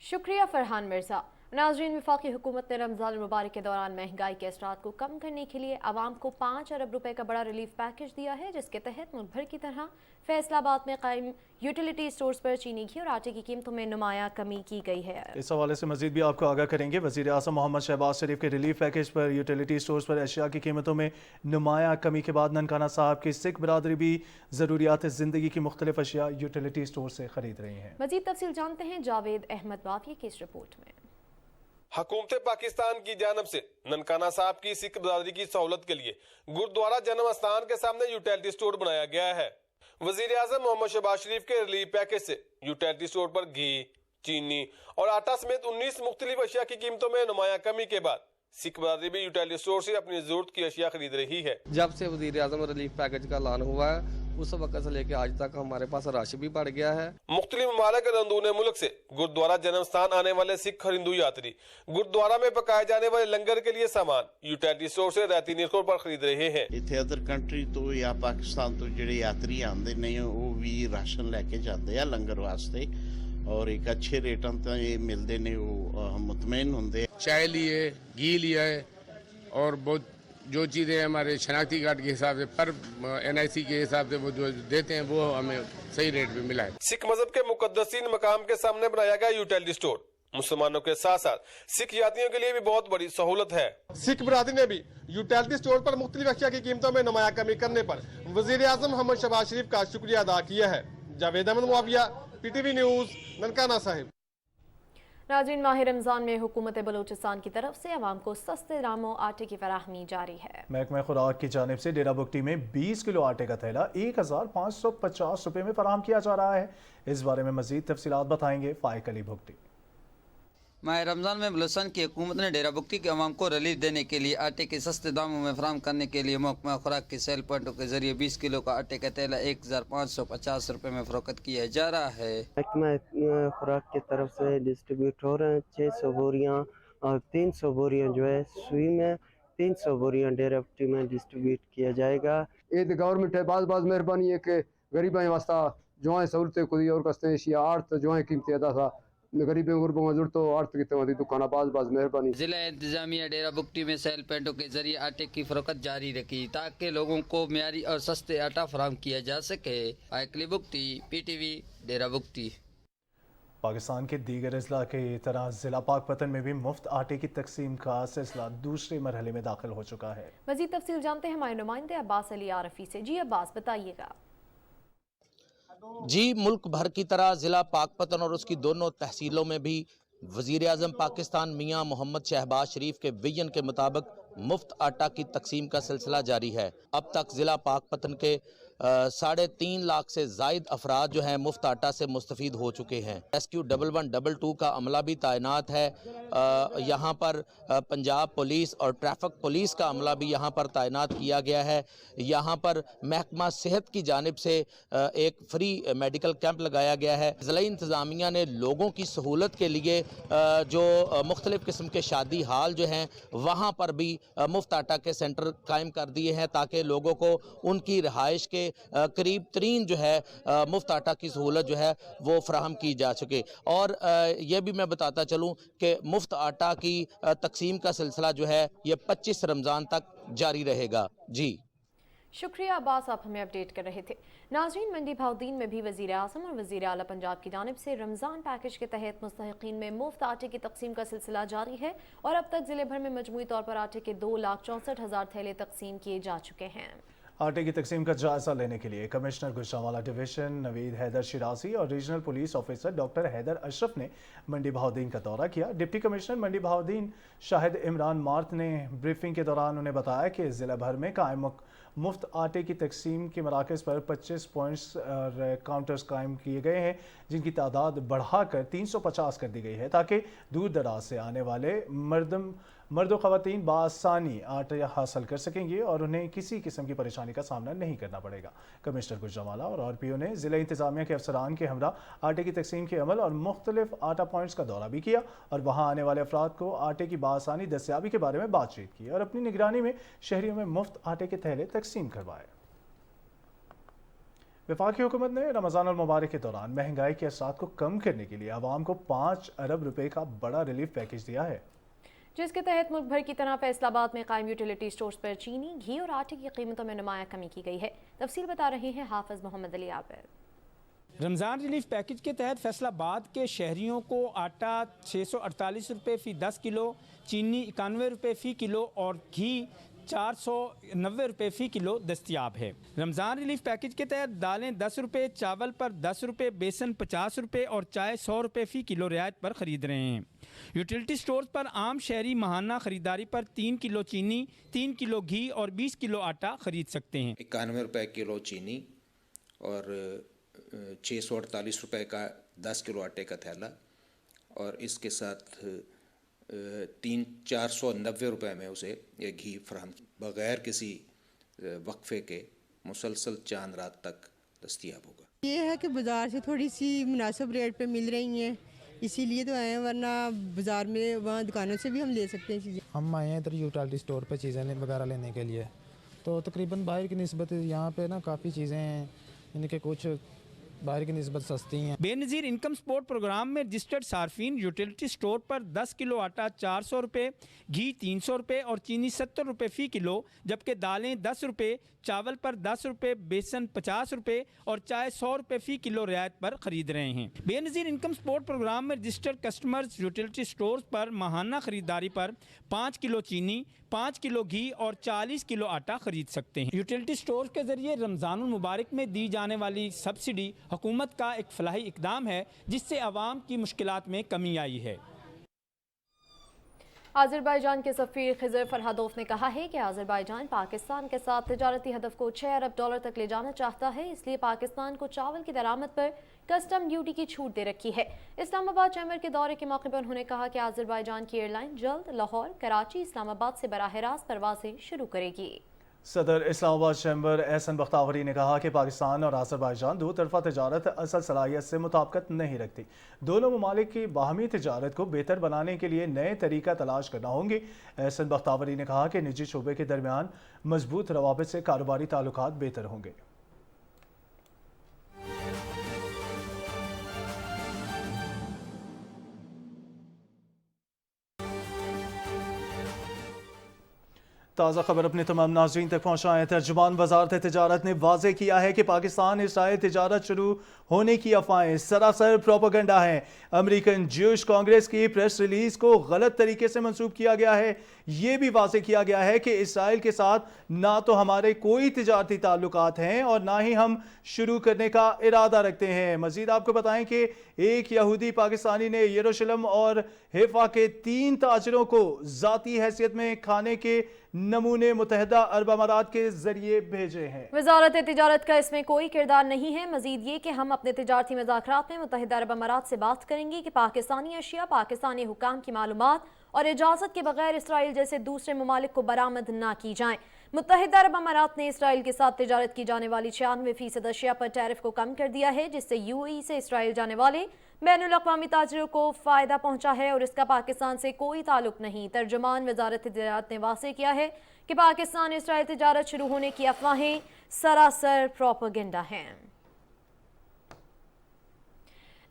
शुक्रिया फरहान मिर्ज़ा। नाज़रीन, वफाकी हुकूमत ने रमज़ान मुबारक के दौरान महंगाई के असरात को कम करने के लिए आवाम को 5 अरब रुपए का बड़ा रिलीफ पैकेज दिया है, जिसके तहत मुल्क भर की तरह फैसलाबाद में कायम यूटिलिटी स्टोर्स पर चीनी घी और आटे की कीमतों में नुमाया कमी की गई है। इस हवाले से मजीद भी आपको आगाह करेंगे। वज़ीर आज़म मोहम्मद शहबाज शरीफ के रिलीफ पैकेज पर यूटिलिटी स्टोर्स पर अशिया की कीमतों में नुमाया कमी के बाद ननकाना साहब की सिख बरादरी भी ज़रूरियात ज़िंदगी की मुख्तलिफ अशिया यूटिलिटी स्टोर से खरीद रही हैं। मजीद तफसील जानते हैं जावेद अहमद बाफी की इस रिपोर्ट में। हुकूमत पाकिस्तान की जानब से ननकाना साहब की सिख बरादरी की सहूलत के लिए गुरुद्वारा जन्म स्थान के सामने यूटिलिटी स्टोर बनाया गया है। वजीर आज़म मोहम्मद शहबाज शरीफ के रिलीफ पैकेज से यूटिलिटी स्टोर पर घी, चीनी और आटा समेत 19 मुख्तलिफ अशिया की कीमतों में नुमाया कमी के बाद सिख बरादरी भी यूटिलिटी स्टोर से अपनी जरूरत की अशिया खरीद रही है। जब से वजीर आज़म रिलीफ पैकेज का ऐलान हुआ है उस वक्त से लेकर आज तक हमारे पास रश भी बढ़ गया है। मुख्तलिफ ममालिक और अंदरूनी मुल्क से गुरुद्वारा जन्म स्थान आने वाले सिख और हिंदू यात्री गुरुद्वारा में पकाए जाने वाले लंगर के लिए सामान यूटिलिटी स्टोर से रियायती निरखों पर खरीद रहे हैं। इत्थे अदर कंट्री तो या पाकिस्तान तो ਜਿਹੜੇ यात्री आंदे ने वो भी राशन लेके जाते हैं लंगर वास्ते और एक अच्छे रेटां ते ये मिलते ने, वो मुतमईन होंगे। चाय लिए, घी लिया है और बहुत जो चीज़ें हमारे शनाख्ती कार्ड के हिसाब से पर NIC के हिसाब से वो जो देते हैं वो हमें सही रेट पे मिला है। सिख मजहब के मुकद्दसीन मकाम के सामने बनाया गया यूटिलिटी स्टोर मुसलमानों के साथ साथ सिख यात्रियों के लिए भी बहुत बड़ी सहूलत है। सिख बरादरी ने भी यूटिलिटी स्टोर पर मुख्तलिफ अशिया की कीमतों में नुमाया कमी करने पर वजीर आज़म मोहम्मद शहबाज शरीफ का शुक्रिया अदा किया है। Javed Ahmed Muawiya, PTV news, Nankana Sahib. नाज़रीन, माह रमज़ान में हुकूमत बलूचिस्तान की तरफ से अवाम को सस्ते दामों आटे की फराहमी जारी है। महकमा खुराक की जानिब से डेरा बुगटी में 20 किलो आटे का थैला 1550 रुपये में फराहम किया जा रहा है। इस बारे में मजीद तफसीलात बताएंगे फाइक अली भुगटी। माह रमज़ान में बलूचिस्तान की हुकूमत ने डेरा बुगटी के अवाम को रिलीफ देने के लिए आटे के सस्ते दामों में फराहम करने के लिए महकमा खुराक के सेल पॉइंटों के जरिए 20 किलो का आटे का थैला 1550 रुपये में फरोख्त किया जा रहा है। महकमा खुराक की तरफ से डिस्ट्रीब्यूट हो रहे हैं 600 बोरियाँ और 300 बोरियाँ जो है सुई में, 300 बोरियाँ डेरा बुगटी में डिस्ट्रीब्यूट किया जाएगा। ये गवर्नमेंट है बाज मेहरबानी है कि गरीबों वास्ता जो है सहूलतें खुद और कस्ते आर्थ जो है कीमतें अदा था गरीबों गुरबों मजदूर तो आर्थ की तमादी दुकाना बाज मेहरबानी। जिला इंतजामिया डेरा बुगटी में सेल पेंटों के जरिए आटे की फरोख्त जारी रखी ताकि लोगों को म्यारी और सस्ते आटा फराहम किया जा सके। आयकली बुगटी, PTV, डेरा बुगटी। पाकिस्तान के दीगर अजला की तरह जिला पाकपतन में भी मुफ्त आटे की तकसीम का सिलसिला दूसरे मरहले में दाखिल हो चुका है। मजीद तफसील जानते हैं हमारे नुमाइंदे अब्बास अली आरफी से। जी अब्बास, बताइएगा। जी, मुल्क भर की तरह ज़िला पाकपतन और उसकी दोनों तहसीलों में भी वज़ीर आज़म पाकिस्तान मियां मोहम्मद शहबाज शरीफ के विजन के मुताबिक मुफ्त आटा की तकसीम का सिलसिला जारी है। अब तक ज़िला पाकपतन के 3.5 लाख से ज़ायद अफराद जो हैं मुफ्त आटा से मुस्तफ़ीद हो चुके हैं। रेस्क्यू 1112 का अमला भी तैनात है। यहाँ पर पंजाब पुलिस और ट्रैफिक पुलिस का अमला भी यहाँ पर तैनात किया गया है। यहाँ पर महकमा सेहत की जानिब से एक फ्री मेडिकल कैंप लगाया गया है। ज़िला इंतज़ामिया ने लोगों की सहूलत के लिए जो मुख्तलिफ़ किस्म के शादी हाल जो हैं वहाँ पर भी मुफ्त आटा के सेंटर कायम कर दिए हैं ताकि लोगों को उनकी रिहाइश के करीब तरीन जो है मुफ्त आटा की सहूलत जो है वो फराहम की जा सके। और ये भी मैं बताता चलूँ कि मुफ्त आटा की तकसीम का सिलसिला जो है ये 25 रमज़ान तक जारी रहेगा। जी शुक्रिया अब्बास, आप हमें अपडेट कर रहे थे। नाज़रीन, मंडी भाउद्दीन में भी वज़ीर आज़म और वज़ीर आला पंजाब की जानिब से रमज़ान पैकेज के तहत मुस्तहिकीन में मुफ्त आटे की तकसीम का सिलसिला जारी है और अब तक ज़िले भर में मजमूई तौर पर आटे के 2,64,000 थैले तकसीम किए जा चुके हैं। आटे की तकसीम का जायजा लेने के लिए कमिश्नर गुजरांवाला डिवीजन नवीद हैदर शिराजी और regional police officer doctor Haider Ashraf ने मंडी बहाउद्दीन का दौरा किया। डिप्टी कमिश्नर मंडी बहाउद्दीन शाहिद इमरान मार्त ने ब्रीफिंग के दौरान उन्हें बताया कि ज़िला भर में कायम मुफ्त आटे की तकसीम के मराकज़ पर 25 पॉइंट्स और काउंटर्स कायम किए गए हैं, जिनकी तादाद बढ़ाकर 350 कर दी गई है ताकि दूर दराज से आने वाले मर्द व ख़वातीन बआसानी आटा हासिल कर सकेंगे और उन्हें किसी किस्म की परेशानी का सामना नहीं करना पड़ेगा। कमिश्नर गुजरांवाला और RPO ने ज़िला इंतज़ामिया के अफसरान के हमरा आटे की तकसीम के अमल और मुख्तलिफ आटा पॉइंट्स का दौरा भी किया और वहाँ आने वाले अफराद को आटे की बआसानी दस्तियाबी के बारे में बातचीत की और अपनी निगरानी में शहरियों में मुफ्त आटे के थैले तकसीम करवाए। वफाकी हुकूमत ने रमज़ान अल मुबारक के दौरान महंगाई के असरात को कम करने के लिए आवाम को 5 अरब रुपए का बड़ा रिलीफ पैकेज दिया है, जिसके तहत मुल्क भर की तरह फैसलाबाद में कायम यूटिलिटी स्टोर्स पर चीनी, घी और आटे की कीमतों में नुमाया कमी की गई है। तफसील बता रहे हैं हाफिज मोहम्मद अली आबिद। रमज़ान रिलीफ पैकेज के तहत फैसलाबाद के शहरियों को आटा 648 रुपये फ़ी 10 किलो, चीनी 91 रुपये फ़ी किलो और घी 490 रुपये फ़ी किलो दस्तियाब है। रमज़ान रिलीफ पैकेज के तहत दालें 10 रुपये, चावल पर 10 रुपये, बेसन 50 रुपये और चाय 100 रुपये फ़ी किलो रियायत पर ख़रीद रहे हैं। यूटिलिटी स्टोर्स पर आम शहरी माहाना ख़रीदारी पर 3 किलो चीनी, 3 किलो घी और 20 किलो आटा ख़रीद सकते हैं। 91 रुपये किलो चीनी और 648 रुपये का 10 किलो आटे का थैला और इसके साथ 490 रुपये में उसे ये घी फराहम बग़ैर किसी वक्फे के मुसलसल चांद रात तक दस्तियाब होगा। ये है कि बाज़ार से थोड़ी सी मुनासिब रेट पे मिल रही हैं, इसीलिए तो आए हैं, वरना बाज़ार में वहाँ दुकानों से भी हम ले सकते हैं चीज़ें। हम आए हैं इधर यूटिलिटी स्टोर पे चीज़ें वगैरह लेने के लिए, तो तकरीबन बाहर की निस्बत यहाँ पे ना काफ़ी चीज़ें हैं, इनके कुछ बाहर की निस्बत सस्ती हैं। बेनज़ीर इनकम सपोर्ट प्रोग्राम में रजिस्टर्ड सार्फिन यूटिलिटी स्टोर पर 10 किलो आटा 400 रुपये, घी 300 रुपये और चीनी 70 रुपये फ़ी किलो, जबकि दालें 10 रुपये, चावल पर 10 रुपये, बेसन 50 रुपये और चाय 100 रुपये फ़ी किलो रियायत पर ख़रीद रहे हैं। बेनज़ीर इनकम सपोर्ट प्रोग्राम में रजिस्टर्ड कस्टमर्स यूटिलिटी स्टोर्स पर माहाना ख़रीदारी पर 5 किलो चीनी, 5 किलो घी और 40 किलो आटा ख़रीद सकते हैं। यूटिलिटी स्टोर्स के ज़रिए रमज़ानुल मुबारक में दी जाने वाली सब्सिडी हुकूमत का एक फलाही इक़दाम है, जिससे आवाम की मुश्किलात में कमी आई है। आज़रबाईजान के सफ़ीर खिज़र फरहादोफ ने कहा है कि आज़रबाईजान पाकिस्तान के साथ तिजारती हदफ को 6 अरब डॉलर तक ले जाना चाहता है, इसलिए पाकिस्तान को चावल की दरामद पर कस्टम ड्यूटी की छूट दे रखी है। इस्लामाबाद चैम्बर के दौरे के मौके पर उन्होंने कहा कि आज़रबाईजान की एयरलाइन जल्द लाहौर, कराची, इस्लामाबाद से बराह रास्त परवाज़ें शुरू करेगी। सदर इस्लामाबाद चैम्बर एहसन बख्तावरी ने कहा कि पाकिस्तान और आज़रबाईजान दो तरफा तजारत असल सलाहियत से मुताबिकत नहीं रखती। दोनों ममालिक की बाहमी तजारत को बेहतर बनाने के लिए नए तरीका तलाश करना होंगे। एहसन बख्तावरी ने कहा कि निजी शोबे के दरमियान मजबूत रवाबित से कारोबारी ताल्लुकात बेहतर होंगे। ताज़ा खबर अपने तमाम नाज़रीन तक पहुँचाएँ। तर्जुमान वज़ारत तिजारत ने वाज़े किया है कि पाकिस्तान इसराइल तिजारत शुरू होने की अफवाहें सरासर प्रोपेगेंडा हैं। अमेरिकन ज्यूश कांग्रेस की प्रेस रिलीज़ को गलत तरीके से मंसूब किया गया है। ये भी वाज़े किया गया है कि इसराइल के साथ ना तो हमारे कोई तिजारती ताल्लुकात हैं और ना ही हम शुरू करने का इरादा रखते हैं। मज़ीद आपको बताएं कि एक यहूदी पाकिस्तानी ने यरूशलेम और हैफा के 3 ताजरों को ज़ाती हैसियत में खाने के नमूने मुत्तहिदा अरब अमारात के जरिए भेजे हैं। वज़ारत तिजारत का इसमें कोई किरदार नहीं है। मजीद ये कि हम अपने तिजारती मुज़ाकरात में मुत्तहिदा अरब अमारात से बात करेंगे कि पाकिस्तानी अशिया पाकिस्तानी हुकाम की मालूमात और इजाज़त के बगैर इसराइल जैसे दूसरे ममालिक को बरामद ना की जाएं। मुत्तहिदा अरब अमारात ने इसराइल के साथ तिजारत की जाने वाली 96% अशिया पर टैरिफ को कम कर दिया है, जिससे UAE से इसराइल जाने वाले बैनुल अक़वामी ताजरों को फ़ायदा पहुंचा है और इसका पाकिस्तान से कोई ताल्लुक नहीं। तर्जुमान वज़ारत तिजारत ने वाज़ेह किया है कि पाकिस्तान इसराइल तिजारत शुरू होने की अफवाहें सरासर प्रोपेगेंडा हैं।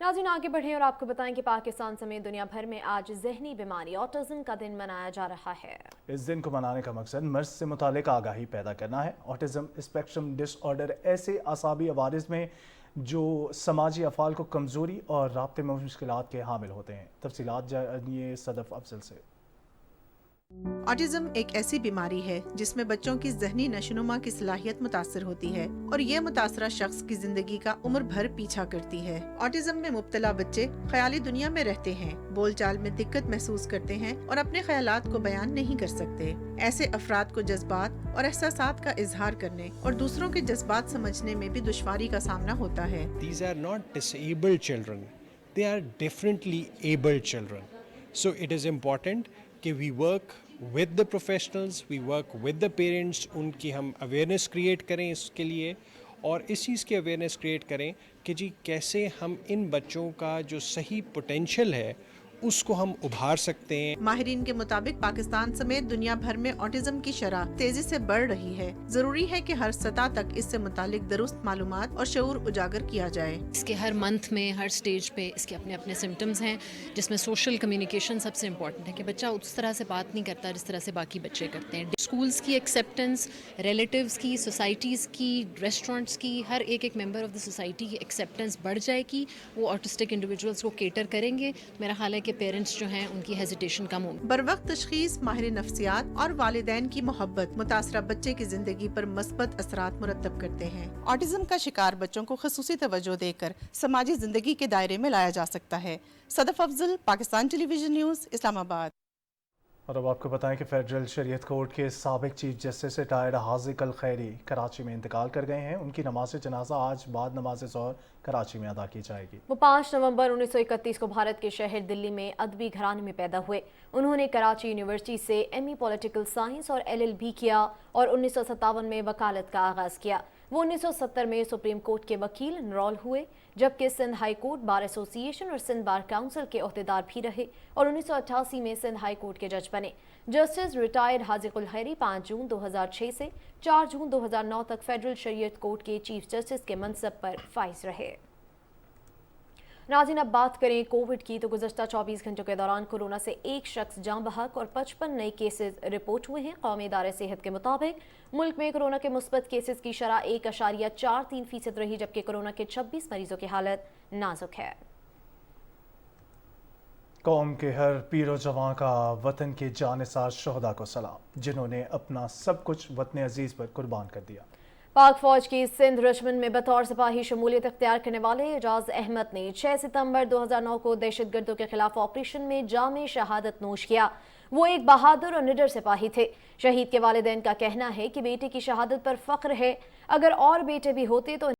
नाज़रीन आगे बढ़ें और आपको बताएं कि पाकिस्तान समेत दुनिया भर में आज ज़हनी बीमारी ऑटिज़म का दिन मनाया जा रहा है। इस दिन को मनाने का मकसद मर्ज से मुतालिक आगाही पैदा करना है। ऑटिज़म स्पेक्ट्रम डिसऑर्डर ऐसे असाबी अवारिज़ में जो समाजी अफ़ाल को कमज़ोरी और राब्ते में मुश्किलात के हामिल होते हैं। तफसीलात जानिए सदफ अफजल से। ऑटिज्म एक ऐसी बीमारी है जिसमें बच्चों की ज़हनी नशोनुमा की सलाहियत मुतासर होती है और ये मुतासरा शख्स की जिंदगी का उम्र भर पीछा करती है। ऑटिज्म में मुब्तला बच्चे ख्याली दुनिया में रहते हैं, बोलचाल में दिक्कत महसूस करते हैं और अपने ख्यालात को बयान नहीं कर सकते। ऐसे अफराद को जज्बात और एहसासात का इजहार करने और दूसरों के जज्बात समझने में भी दुश्वारी का सामना होता है। These are not disabled children, they are differently abled children. So it is important कि we work with the professionals, we work with the parents, उनकी हम awareness create करें इसके लिए, और इस चीज़ की awareness create करें कि जी कैसे हम इन बच्चों का जो सही potential है उसको हम उभार सकते हैं। माहिरीन के मुताबिक पाकिस्तान समेत दुनिया भर में ऑटिज्म की शरह तेजी से बढ़ रही है। जरूरी है कि हर सतह तक इससे मुतालिक दुरुस्त मालूमात और शऊर उजागर किया जाए। इसके हर मंथ में हर स्टेज पे इसके अपने अपने सिम्टम्स हैं, जिसमें सोशल कम्युनिकेशन सबसे इम्पॉर्टेंट है कि बच्चा उस तरह से बात नहीं करता जिस तरह से बाकी बच्चे करते हैं। स्कूल्स की एक्सेप्टेंस, रिलेटिव्स की, सोसाइटीज़ की, रेस्टोरेंट्स की, हर एक मेंबर ऑफ द सोसाइटी की एक्सेप्टेंस बढ़ जाएगी। वो ऑटिस्टिक इंडिविजुअल्स को केटर करेंगे। मेरा ख्याल है कि पेरेंट्स जो हैं उनकी हेजिटेशन कम होगी। बरवक्त तशखीस, माहिर नफ्सियात और वालिदैन की मोहब्बत मुतासरा बच्चे की जिंदगी पर मस्बत असरात मुरतब करते हैं। ऑटिज्म का शिकार बच्चों को खसूसी तवज्जो देकर समाजी जिंदगी के दायरे में लाया जा सकता है। Sadaf Afzal, Pakistan television news, Islamabad. और अब आपको बताएं कि फेडरल शरीयत कोर्ट के साबिक चीफ जस्टिस रिटायर्ड हाजिक अल खैरी कराची में इंतकाल कर गए हैं। उनकी नमाज जनाजा आज बाद नमाज ज़ोहर कराची में अदा की जाएगी। वो 5 नवंबर 1931 को भारत के शहर दिल्ली में अदबी घराने में पैदा हुए। उन्होंने कराची यूनिवर्सिटी से एमई पॉलिटिकल साइंस और एलएलबी किया और 1957 में वकालत का आगाज़ किया। वो 1970 में सुप्रीम कोर्ट के वकील इनरोल हुए, जबकि Sindh high court bar association और सिंध बार काउंसिल के ओहदेदार भी रहे और 1988 में सिंध हाई कोर्ट के जज बने। जस्टिस रिटायर्ड हाजिक उल खैरी 5 जून 2006 से 4 जून 2009 तक फेडरल शरीयत कोर्ट के चीफ जस्टिस के मनसब पर फाइज रहे। नाज़रीन, अब बात करें कोविड की तो गुज़श्ता 24 घंटों के दौरान कोरोना से एक शख्स जान बहक और 55 नए केसेस रिपोर्ट हुए हैं। कौमी इदारे सेहत के मुताबिक मुल्क में कोरोना के मुस्बत केसेस की शरह 1.43% रही, जबकि कोरोना के 26 मरीजों की हालत नाजुक है। कौम के हर पीरो जवां का वतन के जानिसार शोहदा को सलाम, जिन्होंने अपना सब कुछ वतन अजीज पर कुर्बान कर दिया। पाक फौज की सिंध रेजिमेंट में बतौर सिपाही शमूलियत इख्तियार करने वाले एजाज अहमद ने 6 सितंबर 2009 को दहशतगर्दों के खिलाफ ऑपरेशन में जामे शहादत नोश किया। वो एक बहादुर और निडर सिपाही थे। शहीद के वालिदैन का कहना है कि बेटे की शहादत पर फख्र है। अगर और बेटे भी होते तो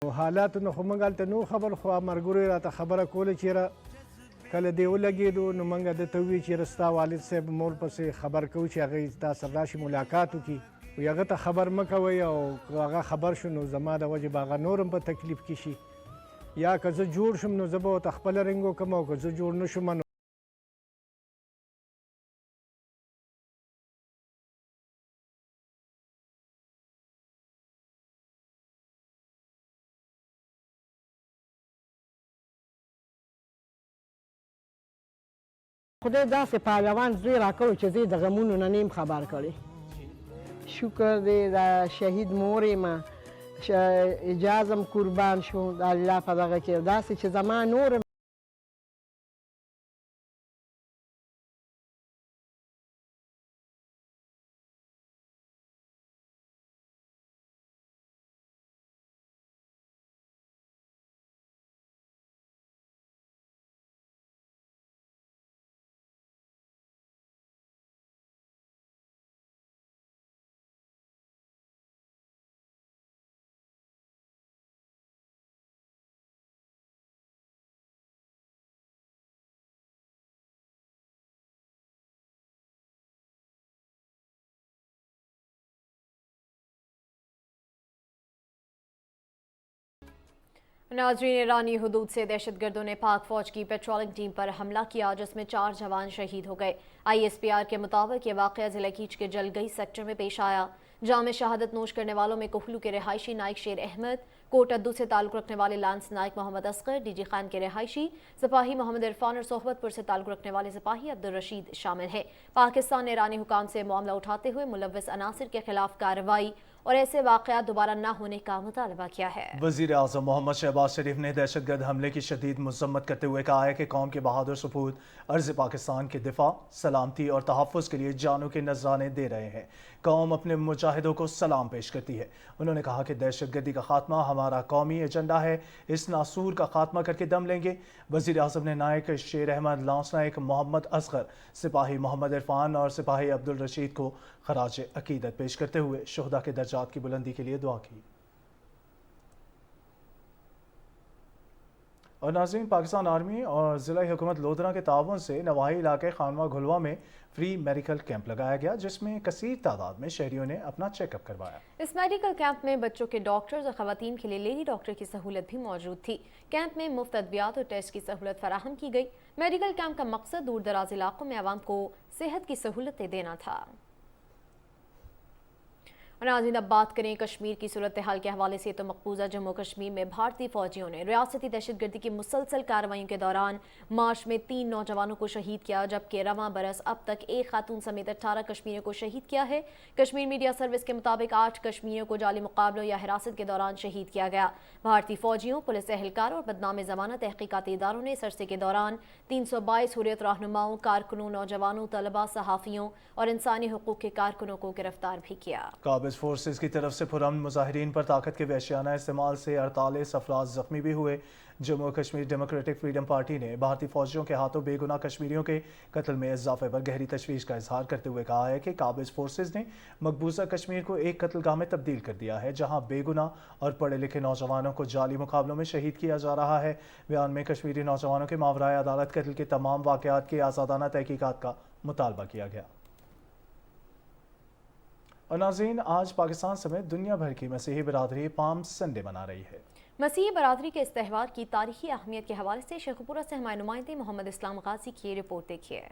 حالات نو خو مونږ هلته نو خبر خو مرګوري راته خبره کوله چې کله دی ولګېدو نو مونږ درته وویل چې ستا والد صاحب مور پسې خبر کوو چې هغه ستا سره راشي ملاقات وکړي، وایي هغه ته خبر مه کوئ او هغه خبر شو نو زما د وجې به هغه نور هم په تکلیف کې شي، یا که زه جوړ شم نو زه به ورته خپله رنګ وکړم او که زه جوړ نه شم نو خدای داسې پهلوان زوی راکړو چې زه د غمونو نه نیم خبر کړی. شکر دی د شهید مور ما اجازم قربان شو د الله په دغه کې داسې چې زما نور नाजरीन, ईरानी हुदूद से दहशतगर्दों ने पाक फौज की पेट्रोलिंग टीम पर हमला किया जिसमें 4 जवान शहीद हो गए। ISPR के मुताबिक ये वाक़या ज़िला कीच के जलगई सेक्टर में पेश आया, जहाँ में शहादत नोश करने वालों में कोहलू के रिहायशी नाइक शेर अहमद, कोट अद्दू से ताल्लुक़ रखने वाले लांस नाइक मोहम्मद असगर, DG खान के रिहायशी सिपाही मोहम्मद इरफान और सोहबतपुर से ताल्लुक़ रखने वाले सिपाही अब्दुल रशीद शामिल हैं। पाकिस्तान ने ईरानी हुकाम से मामला उठाते हुए मुलव्वस अनासिर के खिलाफ कार्रवाई और ऐसे वाक़यात दोबारा न होने का मुतालबा किया है। वज़ीर आज़म मोहम्मद शहबाज शरीफ ने दहशतगर्द हमले की शदीद मज़म्मत करते हुए कहा है कि कौम के बहादुर सपूत अर्ज़ पाकिस्तान के दिफा, सलामती और तहफ़्फ़ुज़ के लिए जानों के नजराने दे रहे हैं। कौम अपने मुजाहिदों को सलाम पेश करती है। उन्होंने कहा कि दहशतगर्दी का खात्मा हमारा कौमी एजेंडा है, इस नासूर का खात्मा करके दम लेंगे। वज़ीर आज़म ने नायक शेर अहमद, लांस नायक मोहम्मद असगर, सिपाही मोहम्मद इरफान और सिपाही अब्दुल रशीद को खराज अकीदत पेश करते हुए शुहदा के दर्जात की बुलंदी के लिए दुआ की। और नाज़रीन, पाकिस्तान आर्मी और ज़िला हुकूमत लोधरा के ताउन से नवाही इलाके खानवा घुलवा में फ्री मेडिकल कैंप लगाया गया जिसमें कसीर तादाद में शहरियों ने अपना चेकअप करवाया। इस मेडिकल कैंप में बच्चों के डॉक्टर्स और खवातीन के लिए लेडी डॉक्टर की सहूलत भी मौजूद थी। कैंप में मुफ्त अद्वियात और टेस्ट की सहूलत फराहम की गई। मेडिकल कैंप का मकसद दूर दराज इलाकों में आवाम को सेहत की सहूलतें देना था। और नाज़रीन, अब बात करें कश्मीर की सूरत हाल के हवाले से तो मकबूजा जम्मू कश्मीर में भारतीय फौजियों ने रियासती दहशतगर्दी की मुसलसल कार्रवाइयों के दौरान मार्च में 3 नौजवानों को शहीद किया, जबकि रवां बरस अब तक 1 खातून समेत 18 कश्मीरियों को शहीद किया है। कश्मीर मीडिया सर्विस के मुताबिक 8 कश्मीरियों को जाली मुकाबलों या हिरासत के दौरान शहीद किया गया। भारतीय फौजियों, पुलिस एहलकार और बदनाम ज़मानत तहकीकाती इदारों ने इस अरसे के दौरान 322 हुर्रियत रहनुमाओं, कारकुनों, नौजवानों, तलबा, सहाफ़ियों और इंसानी हुकूक के कारकुनों को गिरफ्तार भी किया। फोर्सेस की तरफ से पुरअमन मुजाहिरीन पर ताकत के वहशियाना इस्तेमाल से 48 अफराद जख्मी भी हुए। Jammu Kashmir democratic freedom party ने भारतीय फौजियों के हाथों बेगुनाह कश्मीरियों के कत्ल में इजाफे पर गहरी तशवीश का इजहार करते हुए कहा है कि काबिज फोर्सेस ने मकबूजा कश्मीर को एक कत्लगाह में तब्दील कर दिया है जहां बेगुनाह और पढ़े लिखे नौजवानों को जाली मुकाबलों में शहीद किया जा रहा है। बयान में कश्मीरी नौजवानों के मावराए अदालत कत्ल के तमाम वाक़यात की आज़ादाना तहकीकात का मुतालबा किया गया। और नाज़रीन, आज पाकिस्तान समेत दुनिया भर की मसीही बिरादरी पाम संडे मना रही है। मसीही बरादरी के इस त्यौहार की तारीखी अहमियत के हवाले से शेखपुरा से हमारे नुमाइंदे मोहम्मद इस्लाम गाजी की रिपोर्ट देखिए।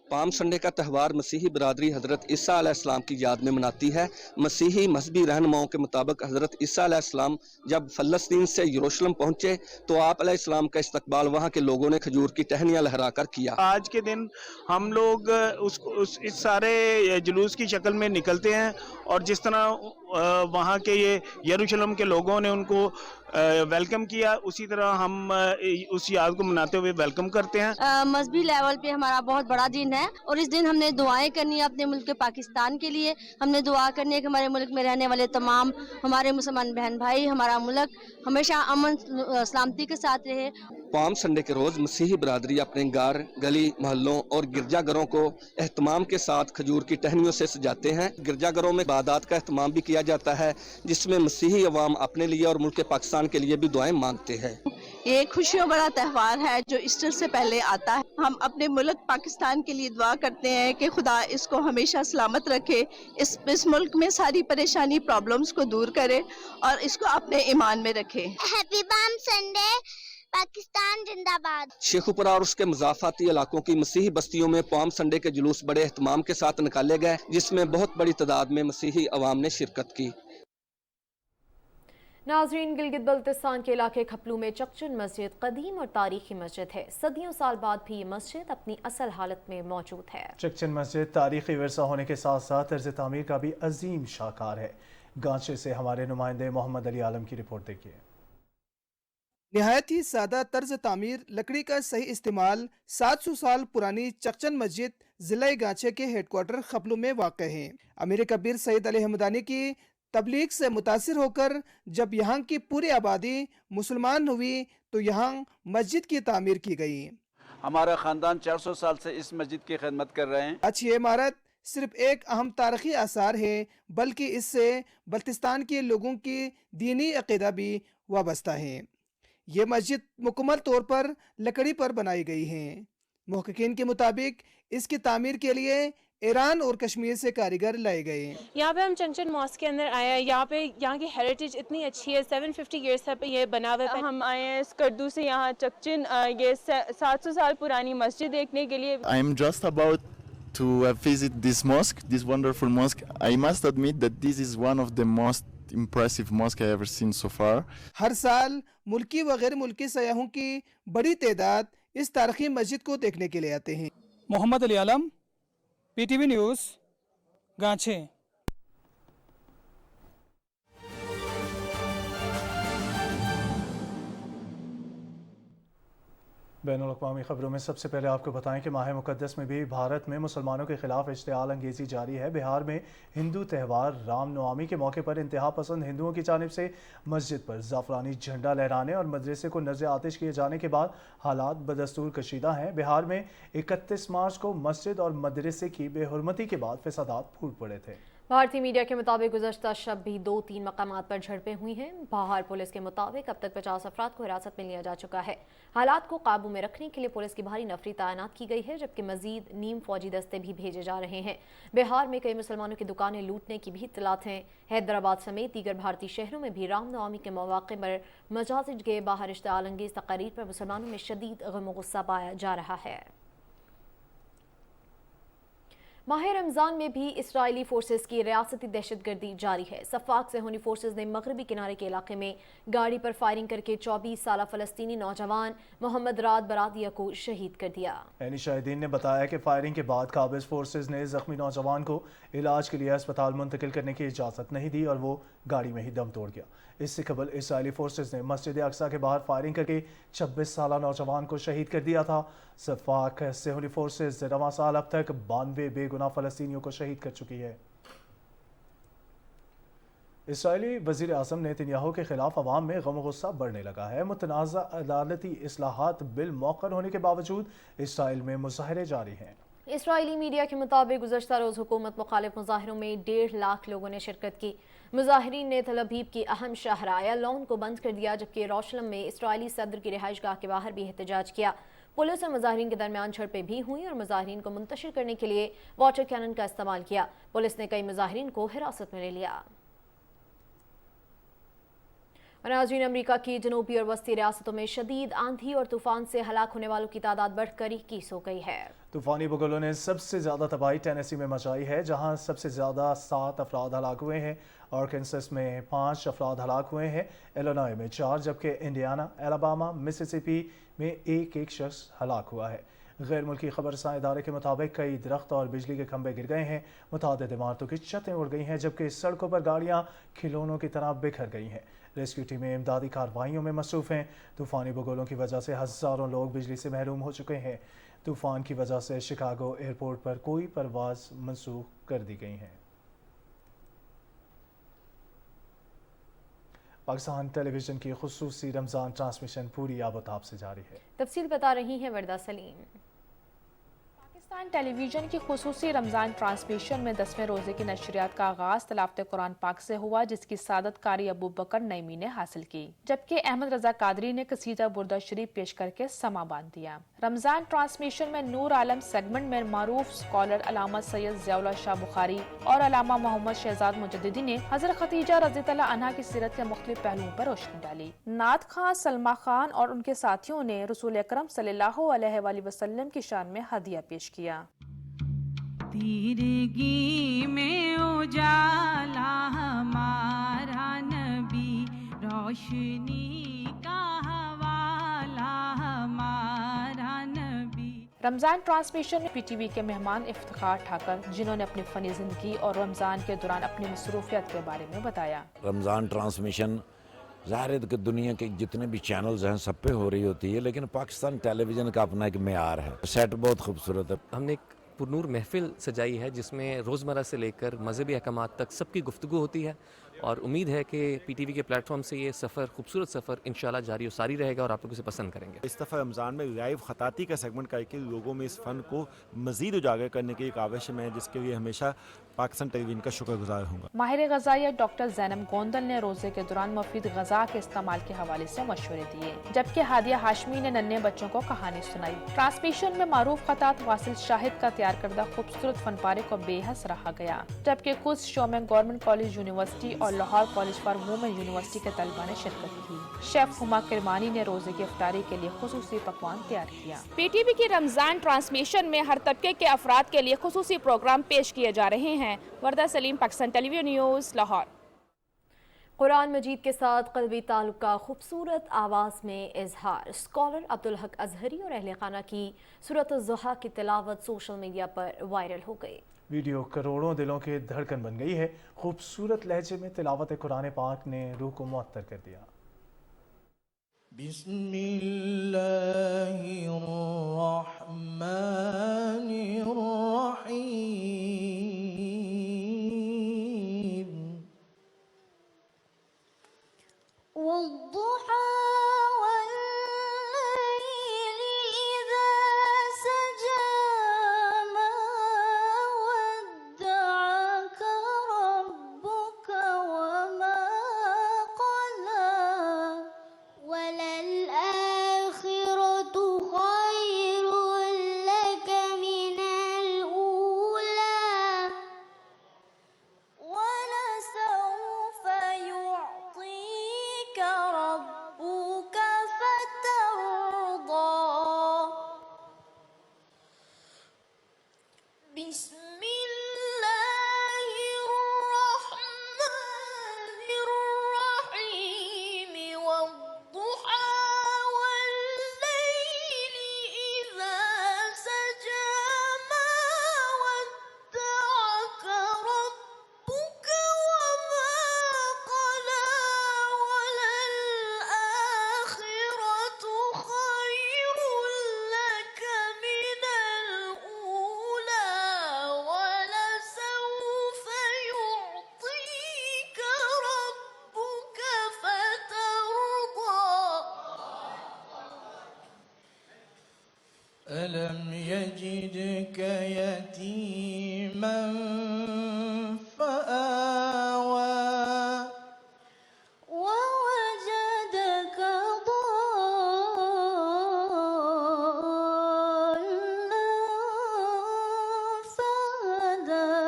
पाम संडे का त्यौहार मसीही बरादरी हज़रत ईसा अलैहिस्सलाम की याद में मनाती है। मसीही मजहबी रहनुमाओं के मुताबिक हज़रत ईसा अलैहिस्सलाम जब फ़लस्तीन से यरूशलेम पहुँचे तो आप अलैहिस्सलाम का इस्तकबाल वहाँ के लोगों ने खजूर की टहनियाँ लहरा कर किया। आज के दिन हम लोग इस सारे जुलूस की शक्ल में निकलते हैं और जिस तरह वहाँ के ये यरूशलेम के लोगों ने उनको वेलकम किया, उसी तरह हम उस याद को मनाते हुए वेलकम करते हैं। मजहबी लेवल पे हमारा बहुत बड़ा दिन है और इस दिन हमने दुआएं करनी है अपने मुल्क के पाकिस्तान के लिए। हमने दुआ करनी है कि हमारे मुल्क में रहने वाले तमाम हमारे मुसलमान बहन भाई, हमारा मुल्क हमेशा अमन सलामती के साथ रहे। पाम संडे के रोज़ मसीही बरादरी अपने घर, गली, मोहल्लों और गिरजाघरों को एहतमाम के साथ खजूर की टहनियों से सजाते हैं। गिरजाघरों में इबादत का एहतमाम भी किया जाता है जिसमें मसीही अवाम अपने लिए और मुल्क पाकिस्तान के लिए भी दुआएं मांगते हैं। ये खुशियों बड़ा त्यौहार है जो ईस्टर से पहले आता है। हम अपने मुल्क पाकिस्तान के लिए दुआ करते हैं कि खुदा इसको हमेशा सलामत रखे, इस मुल्क में सारी परेशानी प्रॉब्लम्स को दूर करे और इसको अपने ईमान में रखे। हैप्पी पाम संडे, पाकिस्तान जिंदाबाद। शेखुपुरा और उसके मुजाफाती इलाकों की मसीही बस्तियों में पाम संडे के जुलूस बड़े एहतमाम के साथ निकाले गए जिसमें बहुत बड़ी तादाद में मसीही अवाम ने शिरकत की। नाजरीन, गिलगित बल्तिस्तान के इलाके खपलू में चकचन मस्जिद कदीम और तारीखी मस्जिद है। सदियों साल बाद भी ये मस्जिद अपनी असल हालत में मौजूद है। चकचन मस्जिद तारीखी विरसा होने के साथ साथ तर्ज तामीर का भी अजीम शाहकार है। गांचे से हमारे नुमाइंदे मोहम्मद अली आलम की रिपोर्ट देखिए। निहायत ही सादा तर्ज तामीर, लकड़ी का सही इस्तेमाल, 700 साल पुरानी चकचन मस्जिद जिला गांचे के हेडक्वार्टर खपलू में वाक़ है। अमीर कबीर सईद अली हमदानी की तबलीग से मुतासिर होकर जब यहाँ की पूरी आबादी मुसलमान हुई तो यहाँ मस्जिद की तामीर की गई। हमारा ख़ानदान 400 साल से इस मस्जिद की खिदमत कर रहे हैं। अच्छी इमारत सिर्फ एक अहम तारीखी आसार है बल्कि इससे बल्तिस्तान के लोगों की दीनी अक़ीदा भी वाबस्ता है। ये मस्जिद मुकम्मल तौर पर लकड़ी पर बनाई गई है। मुहक्किकीन के मुताबिक इसकी तामीर के लिए ईरान और कश्मीर से कारीगर लाए गए हैं। यहाँ पे हम चंचन मॉस्क के अंदर आए हैं। यहाँ की हेरिटेज इतनी अच्छी है, 750 ईयर्स से ये बना हुआ है। हम आए हैं स्कर्दू से यहाँ चकचन, ये 700 साल पुरानी मस्जिद देखने के लिए। I am just about to visit this mosque, this wonderful mosque. I must admit that this is one of the most impressive mosque I ever seen so far. हर साल मुल्की व गैर मुल्की सयाहों की बड़ी तादाद इस तारीखी मस्जिद को देखने के लिए आते हैं। मोहम्मद अली आलम, PTV न्यूज़, गांछे। बैनुल-अक़वामी खबरों में सबसे पहले आपको बताएं कि माह मुक़द्दस में भी भारत में मुसलमानों के खिलाफ इश्तिआल अंगेज़ी जारी है। बिहार में हिंदू त्यौहार रामनवमी के मौके पर इंतहा पसंद हिंदुओं की जानिब से मस्जिद पर ज़ाफ़रानी झंडा लहराने और मदरसे को नज़र आतिश किए जाने के बाद हालात बदस्तूर कशीदा हैं। बिहार में 31 मार्च को मस्जिद और मदरसे की बेहुरमती के बाद फसादात फूट पड़े थे। भारतीय मीडिया के मुताबिक गुज़श्ता शब भी 2-3 मकामात पर झड़पें हुई हैं। बाहर पुलिस के मुताबिक अब तक 50 अफराद को हिरासत में लिया जा चुका है। हालात को काबू में रखने के लिए पुलिस की भारी नफरी तैनात की गई है, जबकि मजीद नीम फौजी दस्ते भी भेजे जा रहे हैं। बिहार में कई मुसलमानों की दुकानें लूटने की भी इत्तलात हैं। हैदराबाद समेत दीगर भारतीय शहरों में भी रामनवमी के मौके पर मस्जिद के बाहर इश्तिआल अंगेज़ तकारीर पर मुसलमानों में शदीद गम गुस्सा पाया जा रहा है। माह रमज़ान में भी इसराइली फोर्सेस की रियासती दहशतगर्दी जारी है। सफ़ाक से होनी फोर्सेस ने मगरबी किनारे के इलाके में गाड़ी पर फायरिंग करके 24 साला फ़लस्तीनी नौजवान मोहम्मद राद बरादिया को शहीद कर दिया। यानी शाहिदीन ने बताया कि फायरिंग के बाद काबिज फोर्सेस ने जख्मी नौजवान को इलाज के लिए अस्पताल मुंतकिल करने की इजाज़त नहीं दी और वो गाड़ी में ही दम तोड़ गया। इससे कबल इसराइली फोर्सेस ने मस्जिद अक्सा के बाहर फायरिंग करके 26 साला नौजवान को शहीद कर दिया था। सफ़ाक से होनी फोर्सेस रवां साल अब तक 92 बेगुनाह फ़लस्तीनियों को शहीद कर चुकी है। इसराइली वज़ीर आज़म नेतन्याहू के खिलाफ अवाम में गम गुस्सा बढ़ने लगा है। मुतनाज़ा अदालती इस्लाहात बिल मौक़र होने के बावजूद इसराइल में मुज़ाहरे जारी हैं। इसराइली मीडिया के मुताबिक गुज़श्ता रोज़ हुकूमत मुखालिफ मुज़ाहरों में 1.5 लाख लोगों ने शिरकत की। मुज़ाहिरीन ने तल अबीब की अहम शाहरा एलोन को बंद कर दिया, जबकि यरूशलेम में इसराइली सदर की रिहाइश गाह के बाहर भी एहतजाज किया। पुलिस और मुज़ाहिरीन के दरमियान झड़पें भी हुई और मुज़ाहिरीन को मुंतशिर करने के लिए वाटर कैनन का इस्तेमाल किया। पुलिस ने कई मुज़ाहिरीन को हिरासत में ले लिया। नाज़रीन, अमेरिका की जनूबी और वस्ती रियासतों में शदीद आंधी और तूफान से हलाक होने वालों की तादाद बढ़कर 21 हो गई है। तूफानी बगुलों ने सबसे ज्यादा तबाही टेनेसी में मचाई है, जहां सबसे ज्यादा 7 अफराद हलाक हुए हैं। आर्कांसस में 5 अफराद हलाक हुए हैं, इलिनॉय में 4, जबकि इंडियाना, एलाबामा, मिसिसिपी में एक शख्स हलाक हुआ है। गैर मुल्की खबरसां इदारे के मुताबिक कई दरख्त और बिजली के खंभे गिर गए हैं। मुतादिद इमारतों की छतें उड़ गई हैं, जबकि सड़कों पर गाड़ियां खिलौनों की तरह बिखर गई हैं। रेस्क्यू टीमें इमदादी कार्रवाइयों में मसरूफ़ हैं। तूफ़ानी बगुलों की वजह से हज़ारों लोग बिजली से महरूम हो चुके हैं। तूफ़ान की वजह से शिकागो एयरपोर्ट पर कोई परवाज़ मनसूख कर दी गई हैं। पाकिस्तान टेलीविज़न की खुसूसी रमज़ान ट्रांसमिशन पूरी आबोताब से जारी है। तफसील बता रही हैं वर्दा सलीम। पाकिस्तान टेलीविज़न की खुसूसी रमज़ान ट्रांसमिशन में 10वें रोज़े की नशरियात का आगाज़ तलावत कुरान पाक से हुआ, जिसकी सादत कारी अबू बकर नईमी ने हासिल की, जबकि अहमद रजा कादरी ने कसीदा बुर्दा शरीफ पेश करके समा बांध दिया। रमज़ान ट्रांसमिशन में नूर आलम सेगमेंट में मारूफ स्कॉलर अलामा सैयद ज़ियाउल्लाह शाह बुखारी और अलामा मोहम्मद शहजाद मुजद्दिदी ने हज़रत खदीजा रज़ियल्लाहु अन्हा की सीरत के मुख्तलिफ पहलुओं पर रोशनी डाली। नात खां सलमा खान और उनके साथियों ने रसूल अकरम सल्लल्लाहु अलैहि वसल्लम की शान में हदिया पेश किया। तिरगी में उजाला हमारा नबी, रोशनी का हवाला हमारा नबी। रमज़ान ट्रांसमिशन में PTV के मेहमान इफ्तिखार ठाकर, जिन्होंने अपनी फ़नी ज़िंदगी और रमज़ान के दौरान अपनी मसरूफियत के बारे में बताया। रमज़ान ट्रांसमिशन ज़ाहिर है कि दुनिया के जितने भी चैनल्स हैं सब पे हो रही होती है, लेकिन पाकिस्तान टेलीविज़न का अपना एक मेयार है। सेट बहुत खूबसूरत है। हमने एक पुरनूर महफिल सजाई है, जिसमें रोज़मर्रा से लेकर मजहबी अहकामात तक सबकी गुफ्तगू होती है اور امید ہے کہ پی ٹی وی کے پلیٹ فارم سے یہ سفر خوبصورت سفر انشاءاللہ جاری و ساری رہے گا اور آپ لوگ اسے پسند کریں گے. اس دفعہ رمضان میں لائیو خطاطی کا سیگمنٹ کر کے لوگوں میں اس فن کو مزید اجاگر کرنے کی ایک آوش میں ہے، جس کے لیے ہمیشہ پاکستان ٹیلی ویژن کا شکر گزار ہوں گا. ماہر غذائیت ڈاکٹر زینب گوندل نے روزے کے دوران مفید غذا کے استعمال کے حوالے سے مشورے دیے، جبکہ ہادیہ ہاشمی نے ننھے بچوں کو کہانی سنائی. ٹرانسمیشن میں معروف خطاط واصل شاہد کا تیار کردہ خوبصورت فن پارے کو بے حس رہا گیا، جبکہ کچھ شو میں گورنمنٹ کالج یونیورسٹی اور Lahore college for women university کے طلبہ نے شرکت کی. شیف ہما کرمانی نے روزے کی افطاری کے لیے خصوصی پکوان تیار کیا. پی ٹی وی کی رمضان ٹرانسمیشن میں ہر طبقے کے افراد کے لیے خصوصی پروگرام پیش کیے جا رہے ہیں. وردہ سلیم، پاکستان ٹیلی ویژن نیوز، لاہور. قرآن مجید کے ساتھ قلبی تعلق کا خوبصورت آواز میں اظہار. اسکالر عبدالحق اظہری اور اہل خانہ کی سورۃ الضحیٰ کی تلاوت سوشل میڈیا پر وائرل ہو گئی. ویڈیو کروڑوں دلوں کے دھڑکن بن گئی ہے. خوبصورت لہجے میں تلاوت قرآن پاک نے روح کو معطر کر دیا. بسم اللہ الرحمن الرحیم. والضحى والليل إذا سجى ما ودعك ربك وما قلى وللآخرة خير لك من الأولى ولسوف يعطيك ربك فترضى. بسم الله الرحمن الرحيم. والضحى والليل إذا سجى ما ودعك ربك وما قلى وللآخرة خير لك من الأولى ولسوف يعطيك ربك فترضى. ألم يجدك يتيما فآوى ووجدك ضالا فهدى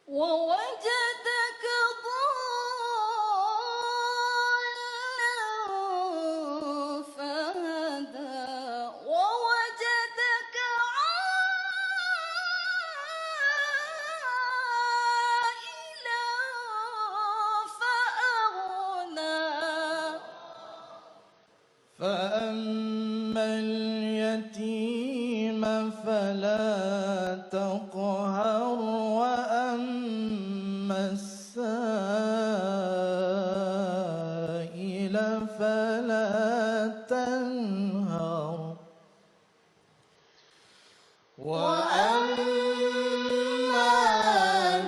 ووجدك ضالا فهدى ووجدك عائلا فأغنى. فأما اليتيم فلا تقهر وأما السائل فلا تنهر وأما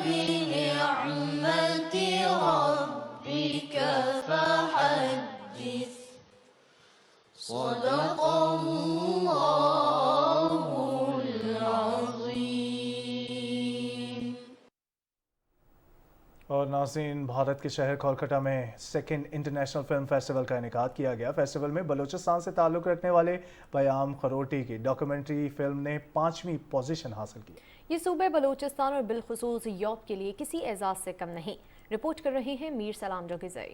بنعمة ربك فحدث. صدق الله العظيم. اور ناظرین، بھارت کے شہر کولکتہ میں سیکنڈ انٹرنیشنل فلم فیسٹیول کا انعقاد کیا گیا. فیسٹیول میں بلوچستان سے تعلق رکھنے والے پیام خروٹی کی ڈاکومنٹری فلم نے 5ویں پوزیشن حاصل کی. یہ صوبے بلوچستان اور بالخصوص یورپ کے لیے کسی اعزاز سے کم نہیں. رپورٹ کر رہے ہیں میر سلام جوگیزئی.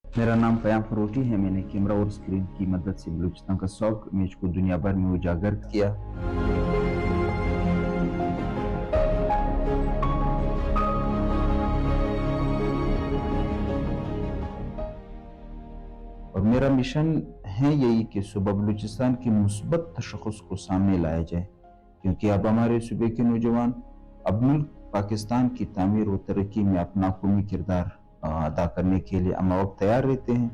میرا نام پیام خروٹی ہے. میں نے کیمرہ اور اسکرین کی مدد سے بلوچستان کا ساک امیج کو دنیا بھر میں اجاگر کیا. اور میرا مشن ہے یہی کہ صوبہ بلوچستان کی مثبت تشخص کو سامنے لایا جائے، کیونکہ اب ہمارے صوبے کے نوجوان اب ملک پاکستان کی تعمیر و ترقی میں اپنا قومی کردار ادا کرنے کے لیے ہم وقت تیار رہتے ہیں.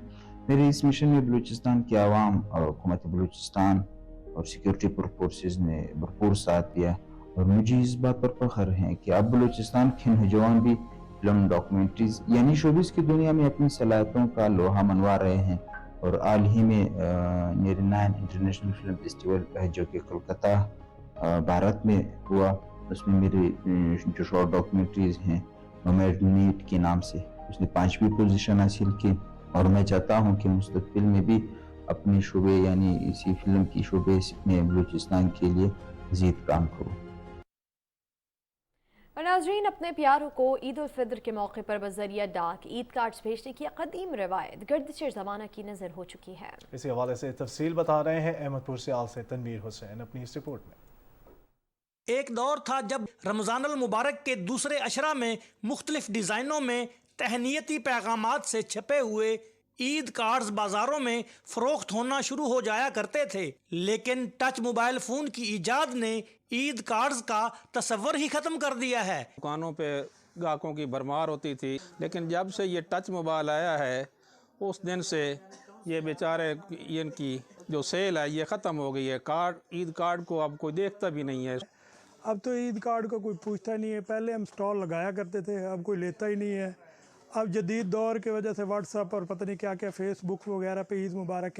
میرے اس مشن میں بلوچستان کے عوام اور حکومت بلوچستان اور سیکیورٹی فورسز نے بھرپور ساتھ دیا और मुझे इस बात पर फख्र है कि अब बलूचिस्तान के नौजवान भी फिल्म डॉक्यूमेंट्रीज यानी शोबिस की दुनिया में अपनी सलाहियतों का लोहा मनवा रहे हैं। और हाल ही में 99 इंटरनेशनल फिल्म फेस्टिवल जो कि कोलकाता भारत में हुआ, उसमें मेरी जो शॉर्ट डॉक्यूमेंट्रीज हैं नोमैड नीट के नाम से उसने 5वीं पोजीशन हासिल की। और मैं चाहता हूं कि मुस्तकबिल में भी अपने शोबे यानी इसी फिल्म की शोबे में बलूचिस्तान के लिए मज़ीद काम करूं। और नाज़रीन, अपने प्यारों को ईद उल फितर के मौके पर बज़रिया डाक ईद कार्ड्स भेजने की कदीम रवायत गर्दिश ज़माना की नज़र हो चुकी है। इसी हवाले से तफसील बता रहे हैं अहमदपुर सियाल से तनवीर हुसैन अपनी इस रिपोर्ट में। एक दौर था जब रमज़ानुल मुबारक के दूसरे अशरा में मुख्तलिफ डिज़ाइनों में तहनीती पैगामात से छपे हुए ईद कार्ड्स बाजारों में फरोख्त होना शुरू हो जाया करते थे, लेकिन टच मोबाइल फ़ोन की ईजाद ने ईद कार्ड्स का तस्वर ही ख़त्म कर दिया है। दुकानों पे ग्राहकों की भरमार होती थी, लेकिन जब से ये टच मोबाइल आया है उस दिन से ये बेचारे इनकी जो सेल है ये ख़त्म हो गई है। ईद कार्ड को अब कोई देखता भी नहीं है। अब तो ईद कार्ड का कोई पूछता नहीं है। पहले हम स्टॉल लगाया करते थे, अब कोई लेता ही नहीं है। अब जदीद दौर की वजह से व्हाट्सएप और पता नहीं क्या क्या फेसबुक वगैरह पे ईद मुबारक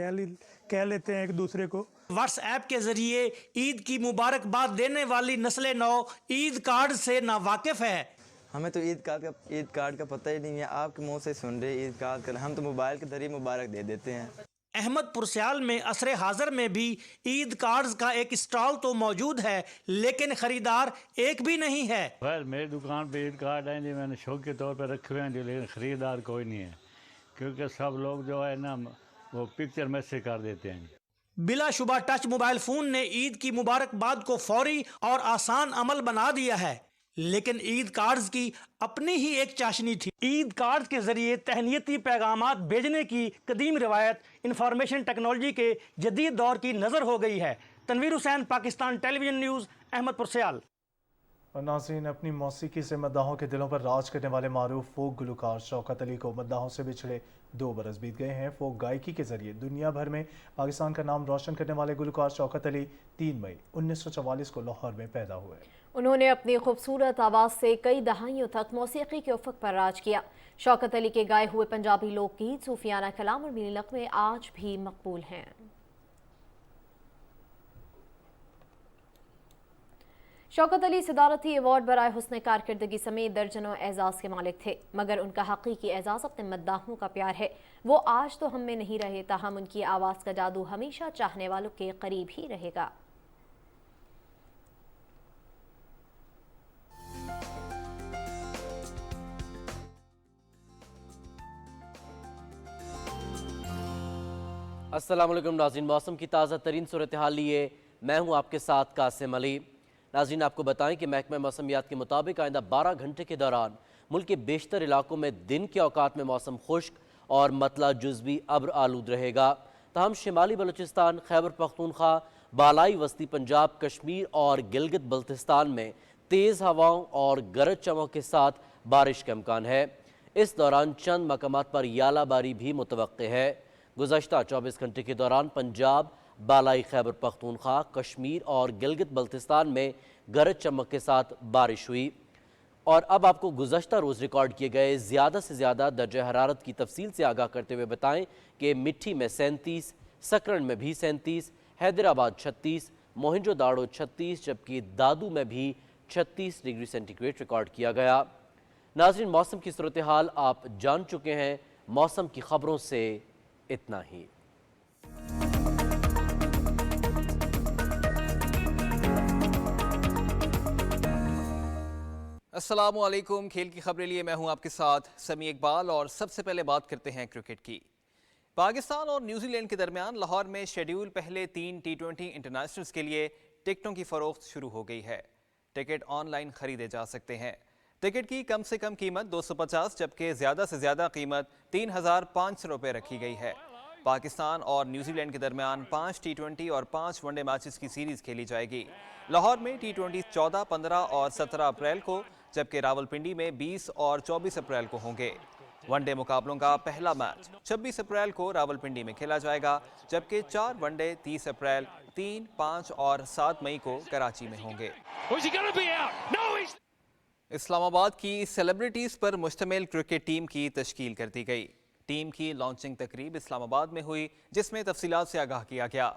कह लेते हैं एक दूसरे को। व्हाट्सएप के जरिए ईद की मुबारकबाद देने वाली नस्ल नौ ईद कार्ड से नावाकिफ है। हमें तो ईद कार्ड का पता ही नहीं है। आपके मुंह से सुन रहे ईद कार्ड का, हम तो मोबाइल के जरिए मुबारक दे देते हैं। अहमदपुर सियाल में असरे हाजिर में भी ईद कार्ड्स का एक स्टॉल तो मौजूद है, लेकिन खरीदार एक भी नहीं है। मेरी दुकान पे ईद कार्ड हैं जी, मैंने शौक के तौर पे रखे हुए हैं जी, लेकिन ख़रीदार कोई नहीं है, क्योंकि सब लोग जो है ना वो पिक्चर मैसेज कर देते हैं। बिलाशुबा टच मोबाइल फ़ोन ने ईद की मुबारकबाद को फौरी और आसान अमल बना दिया है, लेकिन ईद कार्ड्स की अपनी ही एक चाशनी थी। ईद कार्ड्स के जरिए तहनीती पैगामात भेजने की कदीम रिवायत इंफॉर्मेशन टेक्नोलॉजी के जदीद दौर की नज़र हो गई है। तनवीर हुसैन, पाकिस्तान टेलीविजन न्यूज़, अहमदपुर सियाल। और नाज़रीन, अपनी मौसीकी से मद्दाहों के दिलों पर राज करने वाले मारूफ फोक गुलकार शौकत अली को मद्दाहों से बिछड़े 2 बरस बीत गए हैं। फोक गायकी के जरिए दुनिया भर में पाकिस्तान का नाम रोशन करने वाले गुलकार शौकत अली 3 मई 1944 को लाहौर में पैदा हुए। उन्होंने अपनी खूबसूरत आवाज़ से कई दहाइयों तक मौसीकी के उफ़क़ पर राज किया। शौकत अली के गाए हुए पंजाबी लोकगीत, सूफियाना कलाम और मीनी नग़मे आज भी मकबूल हैं। शौकत अली सदारती अवार्ड बराए हुस्न कारकर्दगी समेत दर्जनों एजाज़ के मालिक थे, मगर उनका हकीकी एजाज़ अपने मद्दाहों का प्यार है। वो आज तो हम में नहीं रहे, ताहम उनकी आवाज़ का जादू हमेशा चाहने वालों के करीब ही रहेगा। अस्सलाम वालेकुम नाज़रीन, मौसम की ताज़ा तरीन सूरत हाल लिए मैं हूँ आपके साथ कासिम अली। नाज़रीन, आपको बताएं कि महकमा मौसमियात के मुताबिक आइंदा 12 घंटे के दौरान मुल्क के बेशतर इलाकों में दिन के औकात में मौसम खुश्क और मतला जुज़वी अब्र आलूद रहेगा। तहम शिमाली बलूचिस्तान, खैबर पख्तूनख्वा, बालाई वस्ती पंजाब, कश्मीर और गिलगित बल्तिस्तान में तेज़ हवाओं और गरज चमक के साथ बारिश का इम्कान है। इस दौरान चंद मकामात पर यालाबारी भी मुतवक्के है। गुज़श्ता 24 घंटे के दौरान पंजाब, बालाई खैबर पख्तूनख्वा, कश्मीर और गिलगित बल्तिस्तान में गरज चमक के साथ बारिश हुई। और अब आपको गुज़श्ता रोज़ रिकॉर्ड किए गए ज़्यादा से ज़्यादा दर्जा हरारत की तफसील से आगाह करते हुए बताएं कि मिट्टी में 37, सकरण में भी 37, हैदराबाद 36, मोहनजोदाड़ो 36, जबकि दादू में भी 36 डिग्री सेंटीग्रेड रिकॉर्ड किया गया। नाज़रीन, मौसम की सूरत हाल आप जान चुके हैं। मौसम की खबरों से इतना ही। अस्सलामु अलैकुम। खेल की खबरें लिए मैं हूं आपके साथ समी इकबाल और सबसे पहले बात करते हैं क्रिकेट की। पाकिस्तान और न्यूजीलैंड के दरमियान लाहौर में शेड्यूल पहले 3 T20 इंटरनेशनल्स के लिए टिकटों की फरोख्त शुरू हो गई है। टिकट ऑनलाइन खरीदे जा सकते हैं। टिकट की कम से कम कीमत 250 जबकि ज़्यादा से ज़्यादा कीमत 3500 रुपये रखी गई है। पाकिस्तान और न्यूजीलैंड के दरमियान 5 T20 और 5 वनडे मैचेस की सीरीज़ खेली जाएगी। लाहौर में T20 14, 15 और 17 अप्रैल को, जबकि रावलपिंडी में 20 और 24 अप्रैल को होंगे। वन डे मुकाबलों का पहला मैच 26 अप्रैल को रावलपिंडी में खेला जाएगा, जबकि 4 वनडे 30 अप्रैल, 3, 5 और 7 मई को कराची में होंगे। इस्लामाबाद की सेलिब्रिटीज़ पर मुश्तमिल क्रिकेट टीम की तश्कील कर दी गई। टीम की लॉन्चिंग तकरीब इस्लामाबाद में हुई, जिसमें तफसीलात से आगाह किया गया।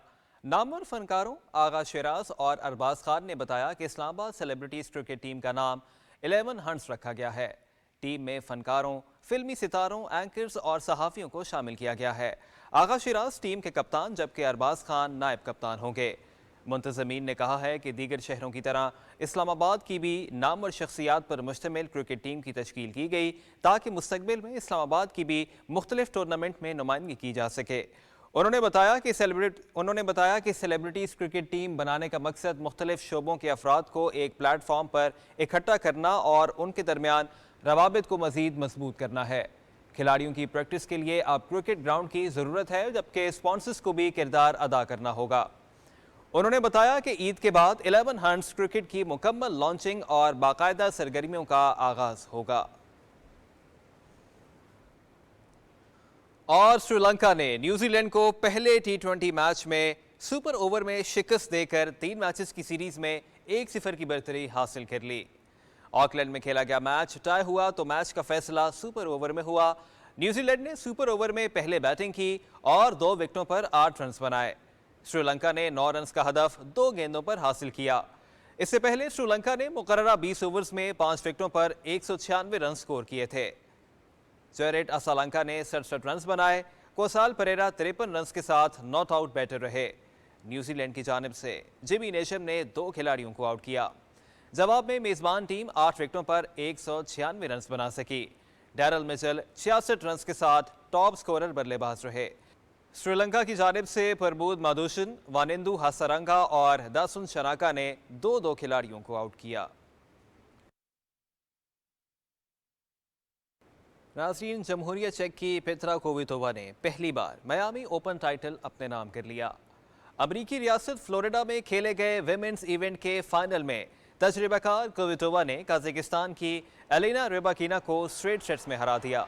नामवर फनकारों आगा शिराज और अरबाज खान ने बताया कि इस्लामाबाद सेलिब्रिटीज़ क्रिकेट टीम का नाम 11 हंट्स रखा गया है। टीम में फनकारों, फिल्मी सितारों, एंकर्स और सहाफ़ियों को शामिल किया गया है। आगा शिराज टीम के कप्तान, जबकि अरबाज खान नायब कप्तान होंगे। मुंतज़मीन ने कहा है कि दीगर शहरों की तरह इस्लामाबाद की भी नामवर शख्सियात पर मुश्तमिल क्रिकेट टीम की तश्कील की गई, ताकि मुस्तक़बिल में इस्लामाबाद की भी मुख्तलिफ टूर्नामेंट में नुमाइंदगी की जा सके। उन्होंने बताया कि सेलिब्रिटीज़ क्रिकेट टीम बनाने का मकसद मुख्तलिफ शोबों के अफराद को एक प्लेटफॉर्म पर इकट्ठा करना और उनके दरमियान रवाबित को मज़ीद मजबूत करना है। खिलाड़ियों की प्रैक्टिस के लिए अब क्रिकेट ग्राउंड की ज़रूरत है, जबकि स्पॉन्सर्स को भी किरदार अदा करना होगा। उन्होंने बताया कि ईद के बाद 11 हंट्स क्रिकेट की मुकम्मल लॉन्चिंग और बाकायदा सरगर्मियों का आगाज होगा। और श्रीलंका ने न्यूजीलैंड को पहले T20 मैच में सुपर ओवर में शिकस्त देकर 3 मैचेस की सीरीज में 1-0 की बढ़तरी हासिल कर ली। ऑकलैंड में खेला गया मैच टाई हुआ तो मैच का फैसला सुपर ओवर में हुआ। न्यूजीलैंड ने सुपर ओवर में पहले बैटिंग की और 2 विकेटों पर 8 रन बनाए। श्रीलंका ने 9 रन का हदफ 2 गेंदों पर हासिल किया। इससे पहले श्रीलंका ने मुकर्ररा 20 ओवर्स में 5 विकेटों पर 196 रन स्कोर किए थे। जैरेड असालंका ने 67 रन बनाए। कोसाल परेरा 53 रन के साथ नॉट आउट बैटर रहे। न्यूजीलैंड की जानिब से जिमी नेशम ने 2 खिलाड़ियों को आउट किया। जवाब में मेजबान टीम 8 विकेटों पर 196 रन बना सकी। डैरल मिचेल 66 रन के साथ टॉप स्कोरर बल्लेबाज रहे। श्रीलंका की जानिब से प्रबोध माधुशन, वानिंदु हसरंगा और दासुन शनाका ने 2-2 खिलाड़ियों को आउट किया। नाज़रीन, जमहूरिया चेक की पेत्रा कोवितोवा ने पहली बार मियामी ओपन टाइटल अपने नाम कर लिया। अमरीकी रियासत फ्लोरिडा में खेले गए विमेंस इवेंट के फाइनल में तजर्बाकार कोवितोवा ने काजाकिस्तान की एलिना रेबाकिना को स्ट्रेट सेट्स में हरा दिया।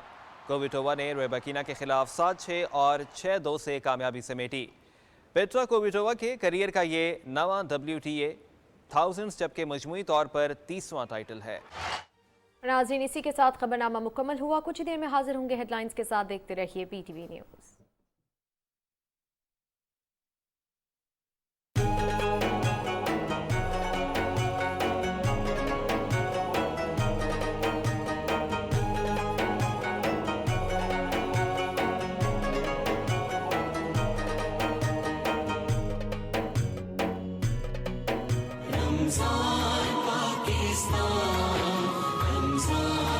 कोवितोवा ने रेबाकिना के खिलाफ 7-6 और 6-2 से कामयाबी समेटी। पेट्रा कोवितोवा के करियर का ये 9वां WTA 1000, जबकि मजमूई तौर पर 30वां टाइटल है। नाज़रीन, इसी के साथ खबरनामा मुकम्मल हुआ। कुछ ही देर में हाजिर होंगे हेडलाइंस के साथ। देखते रहिए PTV न्यूज़। रमज़ान पाकिस्तान, रमज़ान